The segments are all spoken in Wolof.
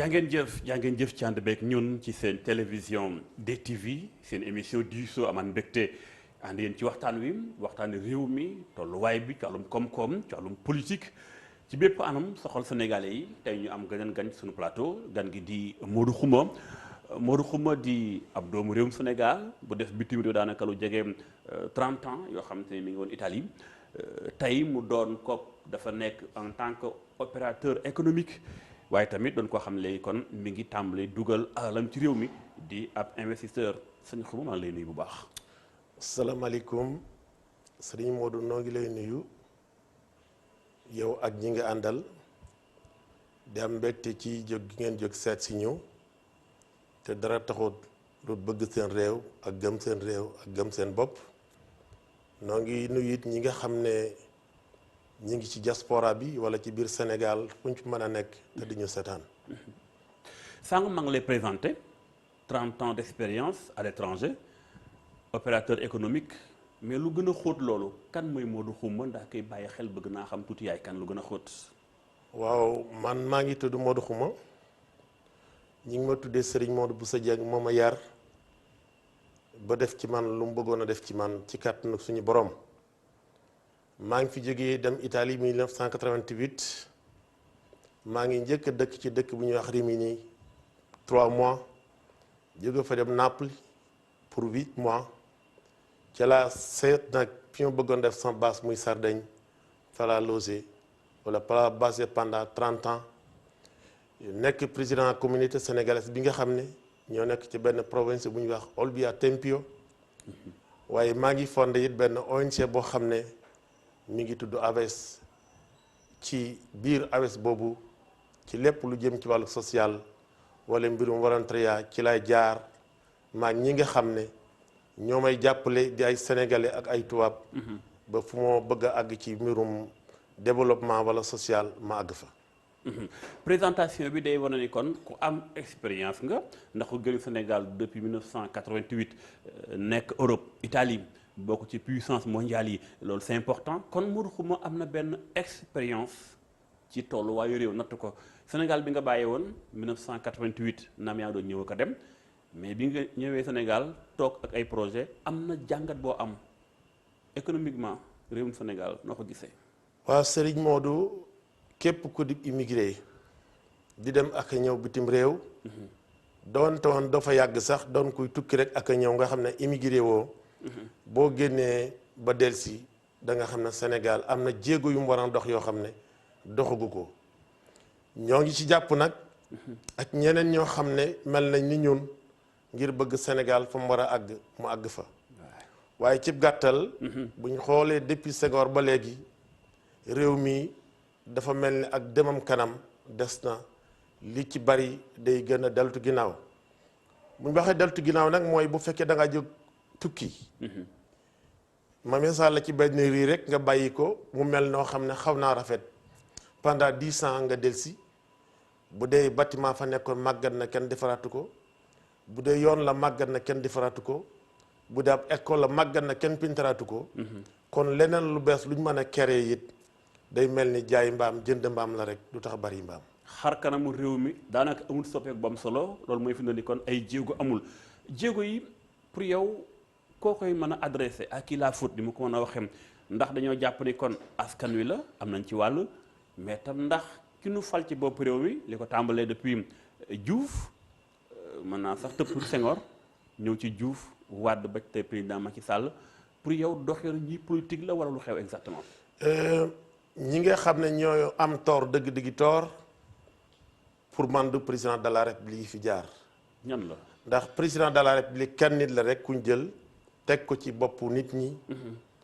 jàngeen jëf ci ànd beeg ñun ci seen télévision DTV seen émission diisoo amaan mbégte ànd yéen ci waxtaan réew mi tolluwaay bi ci wàllum koom-koom ci wàllum politique ci bépp anam soxal sénégalais yi tey ñu am gan suñu plateau gan gi di Modou Khouma di ab doomu réewum Sénégal bu def bitim réew daanaka lu jege 30 ans yoo xam te ne mi ngi woon Italie tey mu doon kook dafa nekk en tant que opérateur économique waaye tamit doon koo xam léegi kon mi ngi tàmbali dugal alalam ci réew mi di ab investisseur sëñ Khouma maa ngi lay nuyu bu baax. salaamaaleykum sëriñ Modou noo ngi lay nuyu yow ak ñi nga àndal di am mbégte ci jóg gi ngeen jóg seet si ñëw te dara taxut lu bëgg seen réew ak gëm seen réew ak gëm seen bopp noo ngi nuyu it ñi nga xam ne ñi ngi ci diaspora bi wala ci biir Sénégal fu ñu mën a nekk te di ñu seetaan. sànq maa ngi lay présenté 30 ans d'expérience à l'étranger opérateur économique mais lu gën a xóot loolu kan mooy Modou Khouma ndax koy bàyyi xel bëgg naa xam tuuti yaay kan lu gën a xóot. waaw man maa ngi tudd Modou Khouma ñi ngi ma tuddee Serigne Modou Bousso Dieng moo ma yar ba def ci man lu mu bëggoon a def ci man ci kàttanu suñu borom. maa ngi fi jógee dem Italie 1988 maa ngi njëkk a dëkk ci dëkk bu ñuy wax Rimini 3 mois jóge fa dem Naples pour 8 mois ca laa seet nag fi ma bëggoon def sama base muy Sardaigne fa laa logé wala fa laa basé pendant 30 ans nekk président communauté sénégalaise bi nga xam ne ñoo nekk ci benn province bu ñuy wax Olbia Tempio waaye maa ngi fondé it benn ONG boo xam ne mi ngi tudd AVES ci biir AVES boobu ci lépp lu jëm ci wàllu social wala mbirum volontariat ci lay jaar maag ñi nga xam ne ñoo may jàppale di ay sénégalais ak ay tubaab ba fu moo bëgg a àgg ci mbirum développement wala social ma àgg fa. présentation bi day wane ni kon ku am expérience nga ndax ku gën Sénégal depuis 1988 nekk Europe Italie bokk ci puissance mondiale yi loolu c'est important kon Modou Khouma am na benn expérience ci tolluwaayu réew natt ko Sénégal bi nga bàyyee woon 1988 naam yaa doon ñëw ko dem mais bi nga ñëwee Sénégal toog ak ay projet am na jàngat boo am économiquement réewum Sénégal noo ko gisee. waaw Serigne Modou képp ku di immigré di dem ak a ñëw bitim réew. doonte woon dafa yàgg sax doon kuy tukki rek ak a ñëw nga xam ne immigré woo. boo génnee ba delsi da nga xam ne Sénégal am na jéego yu mu war a dox yoo xam ne doxagu ko ñoo ngi ci jàpp nag ak ñeneen ñoo xam ne mel nañ ni ñun ngir bëgg Sénégal fa mu war a àgg mu àgg fa waaye ci gàttal buñ xoolee depuis Senghor ba léegi réew mi dafa mel ni ak demam kanam des na li ci bari day gën a deltu ginnaaw buñ waxee deltu ginnaaw nag mooy bu fekkee da nga jóg tukki ma misaal la ci benn rii rek nga bàyyi ko mu mel noo xam ne xaw naa rafet pendant 10 ans nga delsi bu dee bâtiment fa nekkoon màggat na kenn defaraatu ko bu dee yoon la màggat na kenn defaraatu ko bu dee ab école la màggat na kenn pintaraatu ko kon leneen lu bees lu ñu mën a créer it day mel ni jaay mbaam jënd mbaam la rek du tax bari mbaam. xar kanamu réew mi daanaka amul soppeeku bu am solo loolu mooy fi mu ne ni kon ay jéego amul jéego yi pour yow. koo koy mën a adressé à qui la faute di mu ko mën a waxee ndax dañoo jàpp ni kon askan wi la am nañ ci wàll mais tam ndax ki nu fal ci bopp réew mi li ko tàmbalee depuis Diouf mën naa sax tëpp Senghor ñëw ci Diouf Wade ba tey président Macky Sall pour yow doxee ñi politique la wala lu xew exactement. ñi nga xam ne ñoo am tort dëgg-dëgg tort pour man du président de la république yi fi jaar. ñan la ndax président de la république kenn nit la rek kuñ jël. teg ko ci boppu nit ñi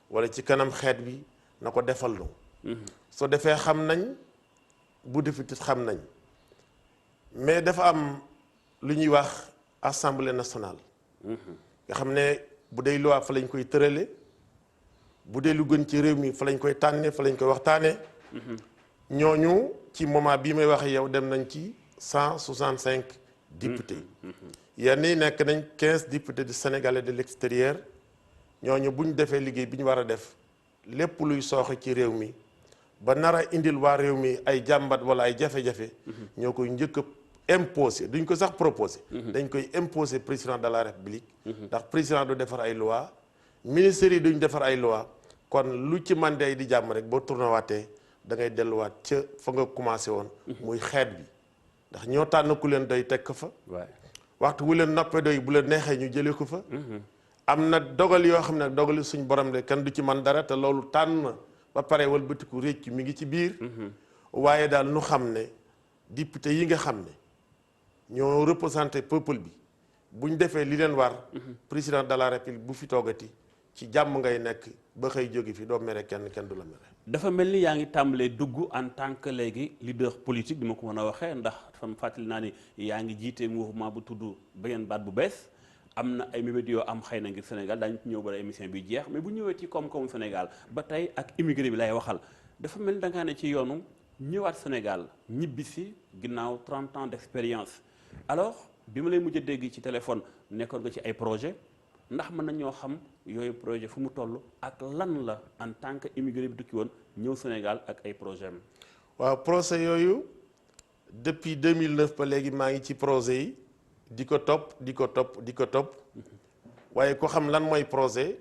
wala ci kanam xeet bi na ko defal lu soo defee xam nañ bu defitit xam nañ mais dafa am lu ñuy wax assemblée nationale nga xam ne bu dee loi fa lañ koy tërale bu dee lu gën ci réew mi fa lañ koy tànne fa lañ koy waxtaane ñooñu ci moment bii may waxe yow dem nañ ci 165 députés yenn yi nekk nañ 15 députés du Sénégalais de l'extérieur ñooñu bu ñu defee liggéey bi ñu war a def lépp luy sooxe ci réew mi ba nar a indil waa réew mi ay jàmbat wala ay jafe-jafe ñoo koy njëkk a imposer duñ ko sax proposer. dañ koy imposer président de la république. ndax président du defar ay loi ministères yi duñ defar ay loi kon lu ci man day di jàmm rek boo tourné waatee da ngay delluwaat ca fa nga commencé woon. muy xeet bi ndax ñoo tànn ku leen doy teg ko fa. waxtu wu leen noppee doy bu leen neexee ñu jëlee ko fa. am na dogal yoo xam ne dogali suñ borom de kenn du ci man dara te loolu tànn na ba pare wëlbatiku réccu mi ngi ci biir. waaye daal nu xam ne député yi nga xam ne ñoo représenté peuple bi bu ñu defee li leen war. président de la république bu fi toogati ci jàmm ngay nekk ba xëy jóge fi doo mere kenn du la mere. dafa mel ni yaa ngi tàmbalee dugg en tant que léegi leader politique bi ma ko mën a waxee ndax fam fàttali naa ni yaa ngi jiite mouvement bu tudd beneen baat bu bees am na ay mébét yoo am xëy na ngir Sénégal daañu ci ñëw ba émission bi jeex mais bu ñëwee ci koom-koomu Sénégal ba tey ak immigré bi lay waxal dafa mel ni da ngaa ne ci yoonu ñëwaat Sénégal ñibbisi ginnaaw 30 ans d'expérience alors bi ma lay mujj a dégg ci téléphone nekkoon nga ci ay projet ndax mën nañoo xam yooyu projet fu mu toll ak lan la en tant que immigré bi tukki woon ñëw Sénégal ak ay projet am. waaw projet yooyu depuis 2009 ba léegi maa ngi ci projet yi di ko topp waaye ko xam lan mooy projet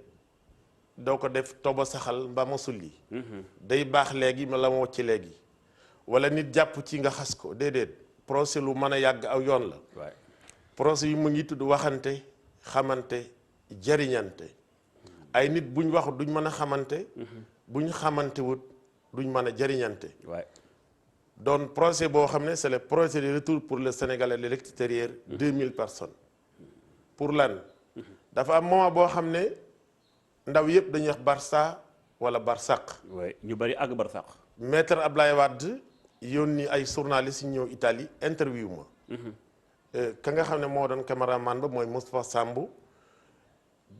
doo ko def toba saxal mbaa ma sulli. day baax léegi ma la ma wocc léegi wala nit jàpp ci nga xas ko déedéet projet lu mën a yàgg aw yoon la. projet yi mu ngi tudd waxante xamante. jariñante ay nit buñ waxut duñ mën a xamante buñ xamante wut duñ mën a jariñante doon projet boo xam ne c'est le projet de retour pour le Sénégalais de l'extérieur 2000 personnes pour lan dafa am moment boo xam ne ndaw yëpp dañuy wax Barça wala Barsaq ñu bari àgg Barsaq maître Ablaye Wade yónni ay journalistes yi ñëw Italie interview ma ka nga xam ne moo doon caméraman ba mooy Moustapha Sambou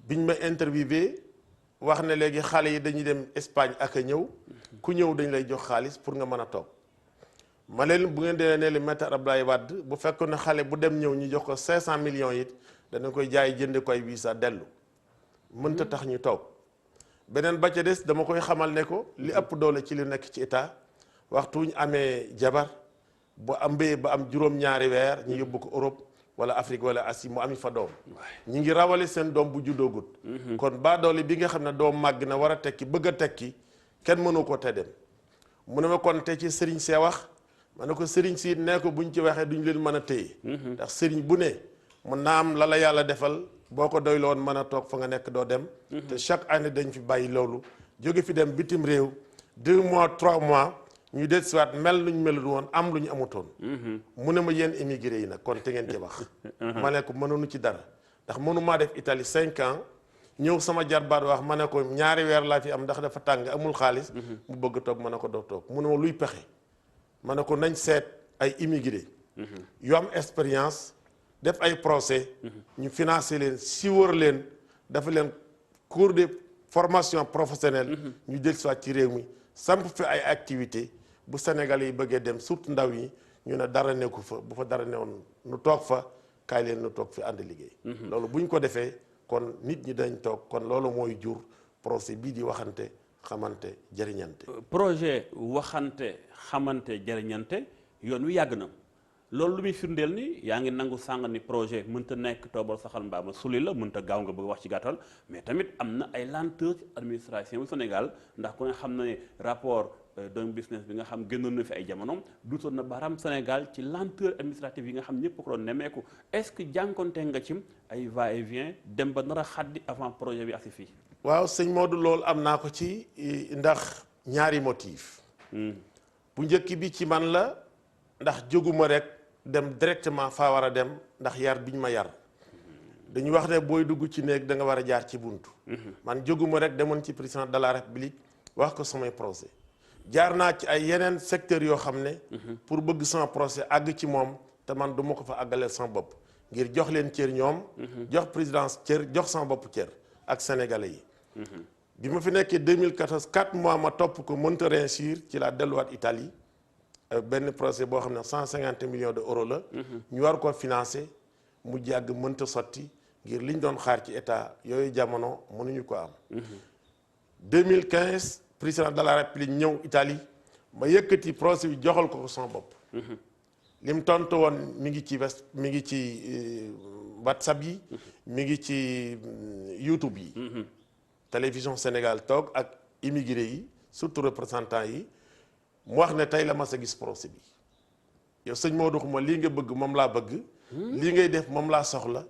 biñ ma interviewé wax ne léegi xale yi dañuy dem Espagne ak a ñëw ku ñëw dañ lay jox xaalis pour nga mën a toog ma leen bu ngeen dee ne leen maître Abdoulaye Wade bu fekkoon ne xale bu dem ñëw ñu jox ko 500 millions it dana koy jaay jënd koy visa dellu mënta tax ñu toog beneen ba ca des dama koy xamal ne ko li ëpp doole ci li nekk ci état waxtu ñu amee jabar bu ambee ba am juróom-ñaari weer ñu yóbbu ko Europe wala Afrique wala Asie mu ami fa doom ñi ngi rawale seen doom bu juddoogut kon baa doole bi nga xam ne doom màgg na war a tekki bëgg a tekki kenn mënu ko te dem mu ne ma kon te ci sëriñ see wax ma ne ko sëriñ si nee ko buñ ci waxee duñ leen mën a téye ndax sëriñ bu ne mun naa am la la yàlla defal boo ko doy loon mën a toog fa nga nekk doo dem te chaque année dañ fi bàyyi loolu jóge fi dem bitim réew 2 mois 3 mois ñu des siwaat mel luñ melut woon am lu ñu amutoon mu ne ma yéen immigré yi nag kon te ngeen ci wax ma ne ko mënuñu ci dara ndax mënu maa def Italie 5 ans ñëw sama jarbaat wax ma ne ko ñaari weer laa fi am ndax dafa tàng amul xaalis mu bëgg toog ma ne ko doo toog mu ne ma luy pexe ma ne ko nañ seet ay immigré yu am expérience def ay procès ñu financé leen si wër leen dafa leen cours de formation professionnelle ñu del siwaat ci réew mi samp fi ay activité bu Sénégal yi bëggee dem surtout ndaw yi ñu ne dara nekku fa bu fa dara newoon nu toog fa kaay leen nu toog fi ànd liggéey loolu bu ñu ko defee kon nit ñi dañ toog kon loolu mooy jur procès bii di waxante xamante jëriñante projet waxante xamante jëriñante yoon wi yàgg na loolu lu muy firndeel ni yaa ngi nangu sàng ni projet mënta nekk toobal saxal mbaama suli la mënta gaaw nga bëgg wax ci gàttal mais tamit am na ay lenteur ci administration bu Sénégal ndax ku ne xam na ne rapport doing business bi nga xam génnoon na fi ay jamonoom duutoon na baaraam Sénégal ci lenteur administrative yi nga xam ñëpp ko doon nemmeeku est-ce que jànkonte nga ci ay va et vient dem ba nar a xaddi avant projet bi agsi fii waaw sëñ Modou loolu am naa ko ci ndax ñaari motif bu njëkk bi ci man la ndax jóguma rek dem directement faa war a dem ndax yar biñ ma yar dañu wax ne booy dugg ci néeg da nga war a jaar ci buntu man jóguma rek demoon ci président de la république wax ko samay projet jaar naa ci ay yeneen secteurs yoo xam ne pour bëgg sama projet àgg ci moom te man du ma ko fa àggaleel sama bopp ngir jox leen cër ñoom jox présidence cër jox sama bopp cër ak sénégalais yi bi ma fi nekkee 2014 4 mois ma topp ko mënta réussir ci la delluwaat Italie benn projet boo xam ne 150 millions d'euros la ñu war ko financer mu jàgg mënta sotti ngir liñ doon xaar ci état yooyu jamono mënuñu ko am 2015 président de la république ñëw Italie ma yëkkati projet bi joxal ko sama bopp lim tontu woon mi ngi ci mi ngi ci WhatsApp yi mi ngi ci YouTube yi télévision Sénégal toog ak immigré yi surtout représentants yi mu wax ne tey la mas a gis procès bi yow sëñ Maodo xuma lii nga bëgg moom laa bëgg lii ngay def moom laa soxla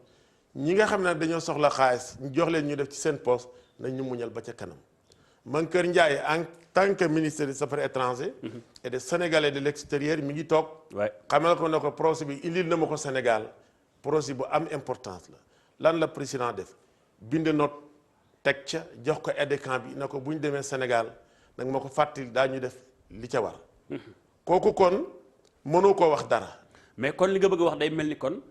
ñi nga xam ne dañoo soxla xaalis ñu jox leen ñu def ci seen poste nañ ñu muñal ba ca kanam Mankeur Ndiaye en tant que ministre des Affaires étrangères et des Sénégalais de l'extérieur mi ngi toog xamal ko ne ko procès bi indil na ma ko Sénégal procès bu am importance la lan la président def bind note teg ca jox ko aide de camp bi na ko bu ñu demee Sénégal nag ma ko fàttali daañu def li ca war kooku kon mënoo koo wax dara mais kon li nga bëgg a wax day mel ni kon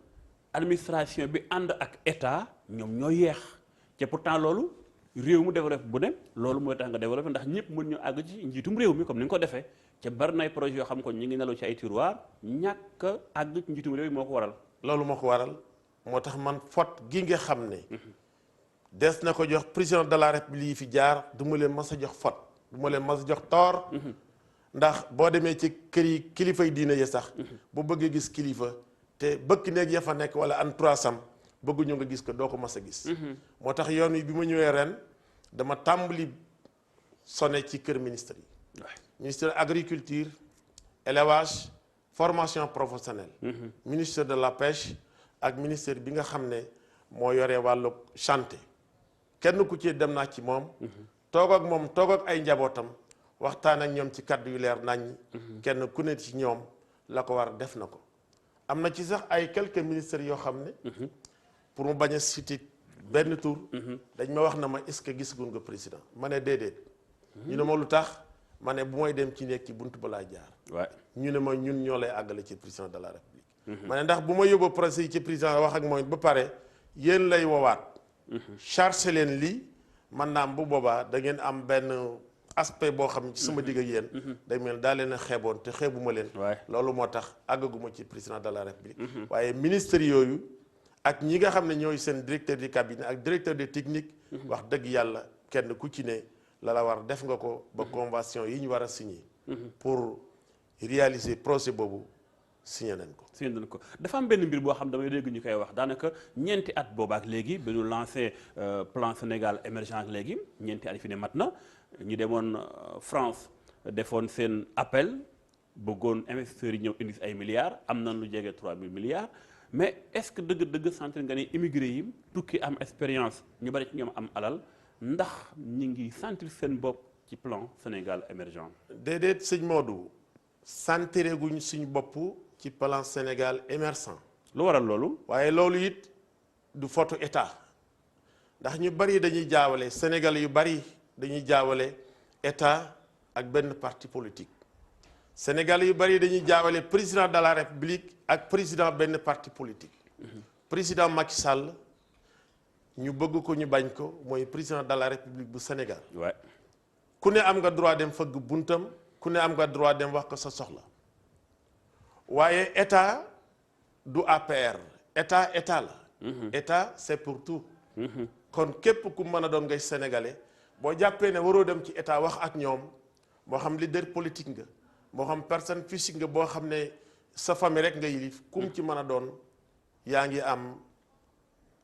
administration bi ànd ak état ñoom ñoo yeex te pourtant loolu réew mu développé bu ne loolu mooy tax nga développé ndax ñëpp mën ñu àgg ci njiitum réew mi comme ni nga ko defee ca bari nay projet yoo xam ko ñu ngi nelaw ci ay tiroir ñàkk a àgg ci njiitum réew mi moo ko waral loolu moo ko waral moo tax man faute gi nga xam ne des na ko jox président de la république yi fi jaar du ma leen mas a jox faute du ma leen mas a jox tort ndax boo demee ci kër yi kilifay diine yi sax bu bëggee gis kilifa te bëkk néeg ya fa nekk wala an 300 bëgguñu nga gis ko doo ko mas a gis moo tax yoon wi bi ma ñëwee ren dama tàmbali sonné ci kër ministre yi ministère agriculture élevage formation professionnelle ministère de la pêche ak ministère bi nga xam ne moo yore wàllu santé kenn ku ci dem naa ci moom toog ak ay njabootam waxtaan ak ñoom ci kaddu yu leer nañ kenn ku ne ci ñoom la ko war def na ko am na ci sax ay quelques ministères yoo xam ne pour mu bañ a citer benn tour dañ ma wax na ma est-ce que gisaguñ nga président ma ne déedéet ñu ne ma lu tax ma ne bu may dem ci nekk ci buntu ba laa jaar ñu ne ma ñun ñoo lay àggale ci président de la république ma ne ndax bu ma yóbboo procès yi ci président wax ak mooy ba pare yéen lay woowaat chargé leen lii man naam bu boobaa da ngeen am benn aspect boo xam ci sama digg ak yéen day mel daa leen a xeeboon te xeebuma leen loolu moo tax àggaguma ci président de la république waaye ministre yooyu ak ñi nga xam ne ñooy seen directeur du cabinet ak directeur de technique wax dëgg yàlla kenn ku ci ne la war def nga ko ba convention yi ñu war a signer pour réaliser projet boobu signé nañ ko dafa am benn mbir boo xam damay dégg ñu koy wax daanaka ñeenti at boobaak léegi ba ñu lancé plan Sénégal émergent ak léegi ñeenti at fi ne mat na ñu demoon France defoon seen appel bëggoon investisseurs yi ñëw indi ay milliards am nañ lu jege 3000 milliards mais est-ce que dëgg-dëgg sentir nga ne immigré yi tukki am expérience ñu bari ci ñoom am alal ndax ñi ngi sentir seen bopp ci plan Sénégal émergent déedéet sëñ Modou sentir guñ suñu bopp ci plan Sénégal émergent lu waral loolu waaye loolu it du photo état ndax ñu bari dañuy jaawale Sénégal yu bari dañuy jaawale état ak benn parti politique Sénégal yu bari dañuy jaawale président de la république ak président benn parti politique président Macky Sall ñu bëgg ko ñu bañ ko mooy président de la république bu Sénégal ku ne am nga droit dem fëgg buntam ku ne am nga droit dem wax ko sa soxla waaye état du APR état la état c'est pour tout kon képp ku mën a doon ngay sénégalais boo jàppee ne waroo dem ci état wax ak ñoom moo xam leader politique nga moo xam personne physique nga boo xam ne sa famille rek nga yilif kum ci mën a doon yaa ngi am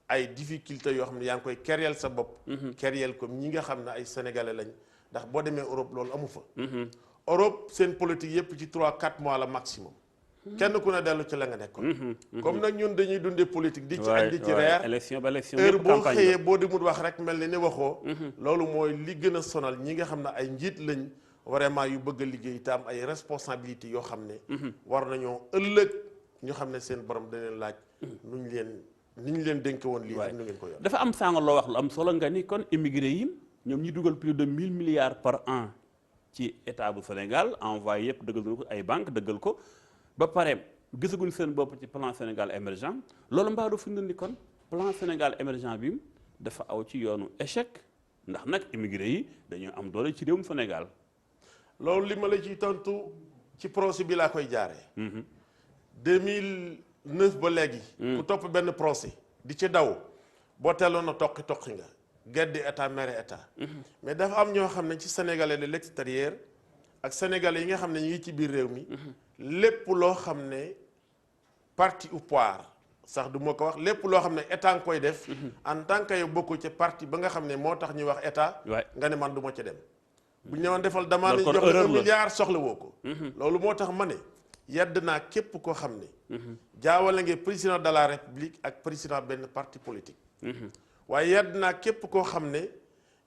ay difficultés yoo xam ne yaa ngi koy kéréel sa bopp kéréel comme ñi nga xam ne ay sénégalais lañ ndax boo demee Europe loolu amu fa Europe seen politique yépp ci 3-4 mois la maximum kenn ku ne dellu ci la nga nekkoon comme nag ñun dañuy dundee politique di ci añ di ci reer heure boo xëyee boo di mut wax rek mel ni waxoo loolu mooy li gën a sonal ñi nga xam ne ay njiit lañ vraiment yu bëgg a liggéey te am ay responsabilités yoo xam ne war nañoo ëllëg ñu xam ne seen borom da leen laaj ni ñu leen dénk woon lii ak nu ngeen ko yor dafa am sànga loo wax lu am solo nga ni kon immigré yi ñoom ñi dugal plus de 1000 milliards par an ci état bu Sénégal envoyé yëpp dëggal ko ay banque dëggal ko ba pare gisaguñ seen bopp ci plan Sénégal émergent loolu mbaa du fi ni kon plan Sénégal émergent bi dafa aw ci yoonu échec ndax nag immigré yi dañoo am doole ci réewum Sénégal loolu li ma la ciy tontu ci procès bi laa koy jaaree 2009 ba léegi ku topp benn procès di ci daw boo teeloon na toqi nga geddi état mere état mais dafa am ñoo xam ne ci sénégalais de l'extérieur ak sénégalais yi nga xam ne ñu ngi ci biir réew mi lépp loo xam ne parti ou pouvoir sax du ma ko wax lépp loo xam ne état nga koy def en tant que yow bokku ci parti ba nga xam ne moo tax ñuy wax état nga ne man du ma ca dem bu ñu ne woon defal demande jox la 1 milliard soxla woo ko loolu moo tax ma ne yedd naa képp koo xam ne jaawale nga président de la république ak président benn parti politique waaye yedd naa képp koo xam ne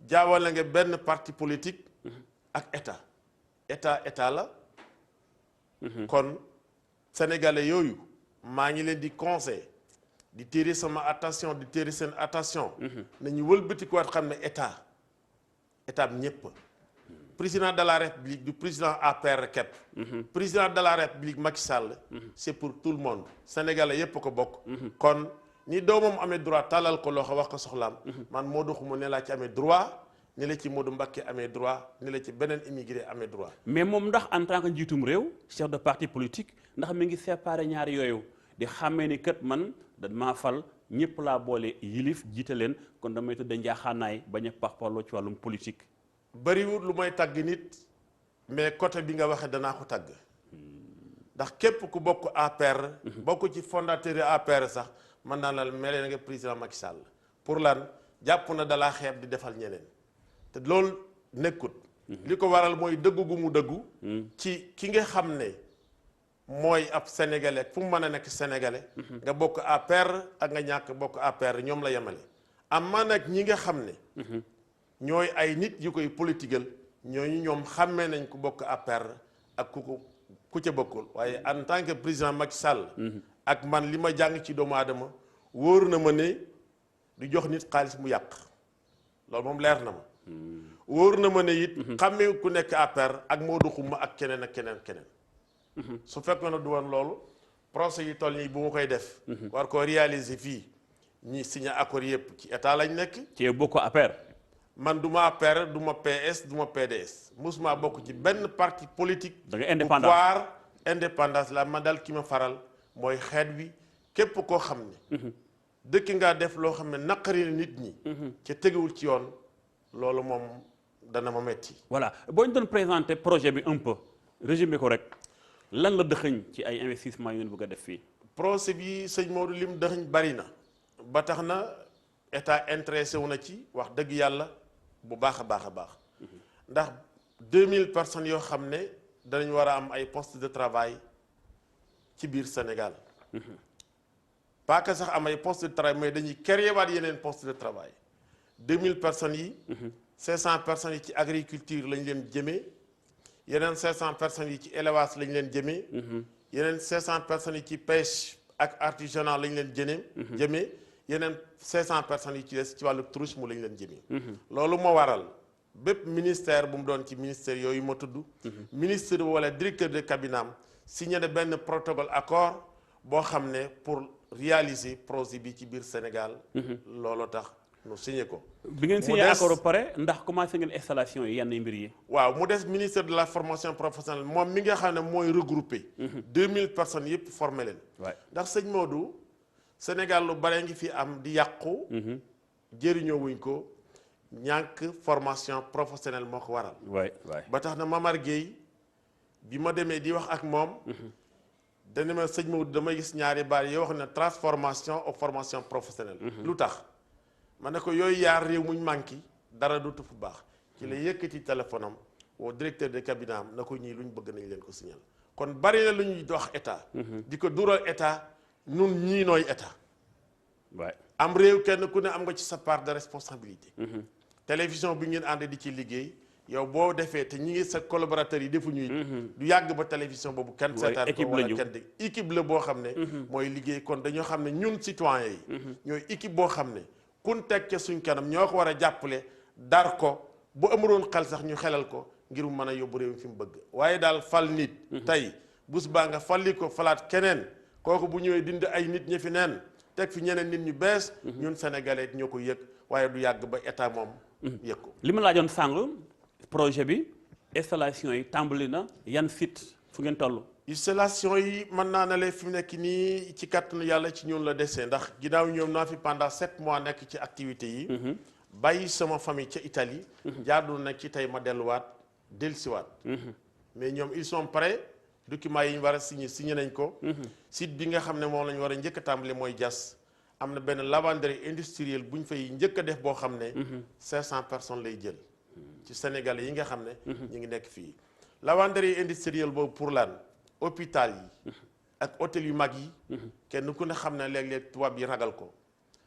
jaawale nga benn parti politique ak état la kon sénégalais yooyu maa ngi leen di conseil di téere sama attention di téere seen attention nañu wëlbatikuwaat xam ne état bi ñëpp président de la république du président APR képp président de la république Macky Sall c'est pour tout le monde sénégalais yépp ko bokk kon ni doomam amee droit tàllal ko loxo wax ko soxlaam man Modou Xuma ne laa ci amee droit ni la ci Modou Mbacké amee droit ni la ci beneen immigré amee droit mais moom ndax en tant que njiitum réew chef de parti politique ndax mi ngi séparé ñaari yooyu di xàmmee ni kat man dañ maa fal ñëpp laa boole yilif jiite leen kon damay tëdd njaaxaanaay bañ a parparloo ci wàllum politique bariwul lu may tàgg nit mais côté bi nga waxee danaa ko tàgg ndax képp ku bokk APR bokk ci fondateur APR sax mën naa la mel nga président Macky Sall pour lan jàpp na dalaa xeeb di defal ñeneen te loolu nekkut li ko waral mooy dëggu gu mu dëggu ci ki nga xam ne mooy ab sénégalais fu mu mën a nekk sénégalais nga bokk APR ak nga ñàkk bokk APR ñoom la yemale am man nag ñi nga xam ne ñooy ay nit yu koy politigal ñooñu ñoom xàmmee nañ ku bokk APR ak ku ca bokkul waaye en tant que président Macky Sall ak man li ma jàng ci doomu aadama wóor na ma ne du jox nit xaalis mu yàq loolu moom leer na ma wóor na ma ne it xàmmee ku nekk APR ak Modou Xuma ak keneen ak keneen su fekkoon na du woon loolu procès yi toll nii bu ma koy def war ko réaliser fii ñi signé accord yëpp ci état lañ nekk ci bokk APR man du ma APR du ma PS du ma PDS musuma bokk ci benn parti politique da nga indépendant pouvoir indépendance la man daal ki ma faral mooy xeet wi képp koo xam ne dëkk ngaa def loo xam ne naqari na nit ñi ca tegewul ci yoon loolu moom dana ma metti voilà boo ñu doon présenter projet bi un peu résumé ko rek lan la dëxëñ ci ay investissement yu ngeen bëgg a def fii projet bi sëñ Maodo lim dëxëñ bari na ba tax na état intéressé wu na ci wax dëgg yàlla bu baax a baax ndax 2000 personnes yoo xam ne danañ war a am ay postes de travail ci biir Sénégal pas que sax am ay postes de travail mais dañuy créer waat yeneen postes de travail 2000 personnes yi 500 personnes yi ci agriculture lañ leen jëmee yeneen 500 personnes yi ci élevage lañ leen jëmee yeneen 500 personnes yi ci pêche ak artisanat lañ leen jëmee yeneen 500 personnes yi ci des ci wàllu tourisme lañ leen jëmee loolu moo waral bépp ministère bu mu doon ci ministère yooyu ma tudd ministre wala directeur de cabinet am signé na benn protocole accord boo xam ne pour réaliser projet bi ci biir Sénégal loolu tax nu signé ko bi ngeen signé accord ba pare ndax commencé ngeen installation yi yenn mbir yi waaw mu des ministère de la formation professionnelle moom mi nga xam ne mooy regroupé 2000 personnes yëpp formé leen ndax sëñ Modou Sénégal lu bare ngi fi am di yàqu jëriñoo wuñ ko ñàkk formation professionnelle moo ko waral ba tax na Mamar Gueye bi ma demee di wax ak moom dana ma sëñ Maodo damay gis ñaari baat yoo wax ne transformation ou formation professionnelle lu tax ma ne ko yooyu yaar réew muñ manqué dara dootu fu baax ci la yëkkati téléphone am woo directeur de cabinet am na ko ñii luñ bëgg nañ leen ko signal kon bari na lu ñuy dox état di ko dural état nun ñii nooy état am réew kenn ku ne am nga ci sa part de responsabilité télévision bi ngeen ànd di ci liggéey yow boo defee te ñi ngi sa collaborateurs yi defu ñuy du yàgg ba télévision boobu kenn seetaan ko wala kenn dégg équipe la boo xam ne mooy liggéey kon dañoo xam ne ñun citoyens yi ñooy équipe boo xam ne kun teg ca suñ kanam ñoo ko war a jàppale dar ko bu amuloon xel sax ñu xelal ko ngir mu mën a yóbbu réew mi fi mu bëgg waaye daal fal nit tey bus baa nga falli ko falaat keneen kooku bu ñëwee dindi ay nit ñi fi neen teg fi ñeneen nit ñu bees ñun sénégalais ñoo ko yëg waaye du yàgg ba état moom yëg ko li ma laajoon sàng projet bi installation yi tàmbali na yan site fu ngeen toll installation yi mën naa ne la fi mu nekk nii ci kàttanu yàlla ci ñun la desee ndax ginnaaw ñoom naa fi pendant 7 mois nekk ci activités yi bàyyi sama famille ca Italie jaadu na ci tey ma dellusiwaat mais ñoom ils sont prêts documents yi ñu war a signé nañ ko. site bi nga xam ne moom la ñu war a njëkk a tàmbali mooy Diass am na benn lavanderie industrielle bu ñu fay njëkk a def boo xam ne. 500 personnes lay jël. ci Sénégalais yi nga xam ne. ñu ngi nekk fii. lavanderie industrielle boobu pour lan hôpital yi. ak hôtel yu mag yi. kenn ku ne xam ne léeg-léeg tubaab yi ragal ko.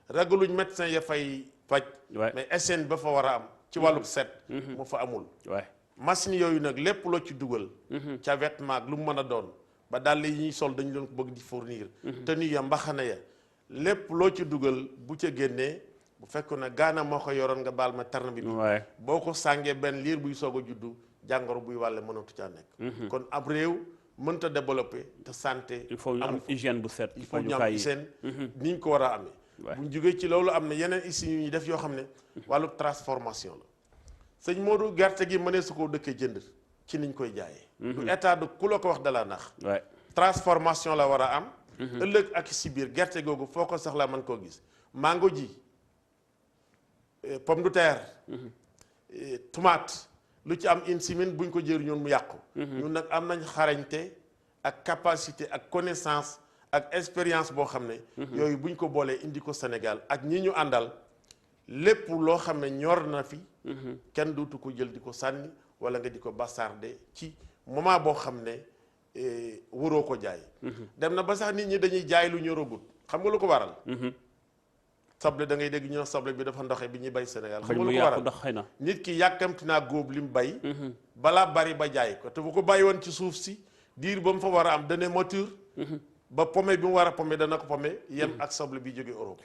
ragaluñ médecin ya fay faj. mais hygiène ba fa war a am. ci wàllu set. mu fa amul. machine yooyu nag lépp loo ci dugal. ca vêtement ak lu mu mën a doon. ba dàll yi ñuy sol dañu leen ko bëgg di fournir. tenue ya mbaxana ya lépp loo ci dugal bu ca génnee bu fekkoon ne gaana moo ko yoroon nga baal ma tarna bi. boo ko sàngee benn liir buy soog a juddu jàngoro buy wàlle mënatu caa nekk. kon ab réew mënta développer te santé. il faut ñu am hygiène bu set. il faut ñu am hygiène ni ñu ko war a amee. bu ñu jógee ci loolu am na yeneen usines yu ñuy def yoo xam ne wàllu transformation la. sëñ Modou gerte gi mënee su ko dëkkee jënd ci niñ koy jaayee. du état de ku la ko wax dala nax. transformation la war a am. ëllëg ak si biir gerte googu foo ko soxlaa mën koo gis mango ji pomme de terre. tomate lu ci am une semaine buñ ko jëriñoon mu yàqu. ñun nag am nañ xarañte ak capacité ak connaissance ak expérience boo xam ne. yooyu buñ ko boolee indi ko Sénégal ak ñi ñu àndal lépp loo xam ne ñor na fi. kenn dootu ko jël di ko sànni wala nga di ko basarde ci moment boo xam ne waroo ko jaay. dem na ba sax nit ñi dañuy jaay lu ñoragut xam nga lu ko waral. soble da ngay dégg ñu ne soble bi dafa ndoxe bi ñuy bay Sénégal. xam nga lu ko waral nit ki yàkkamti naa góob li mu bay. balaa bari ba jaay ko te bu ko bàyyi woon ci suuf si diir ba mu fa war a am dana mature. ba pommé bi mu war a pommé dana ko pommé yem ak soble bi jóge Europe.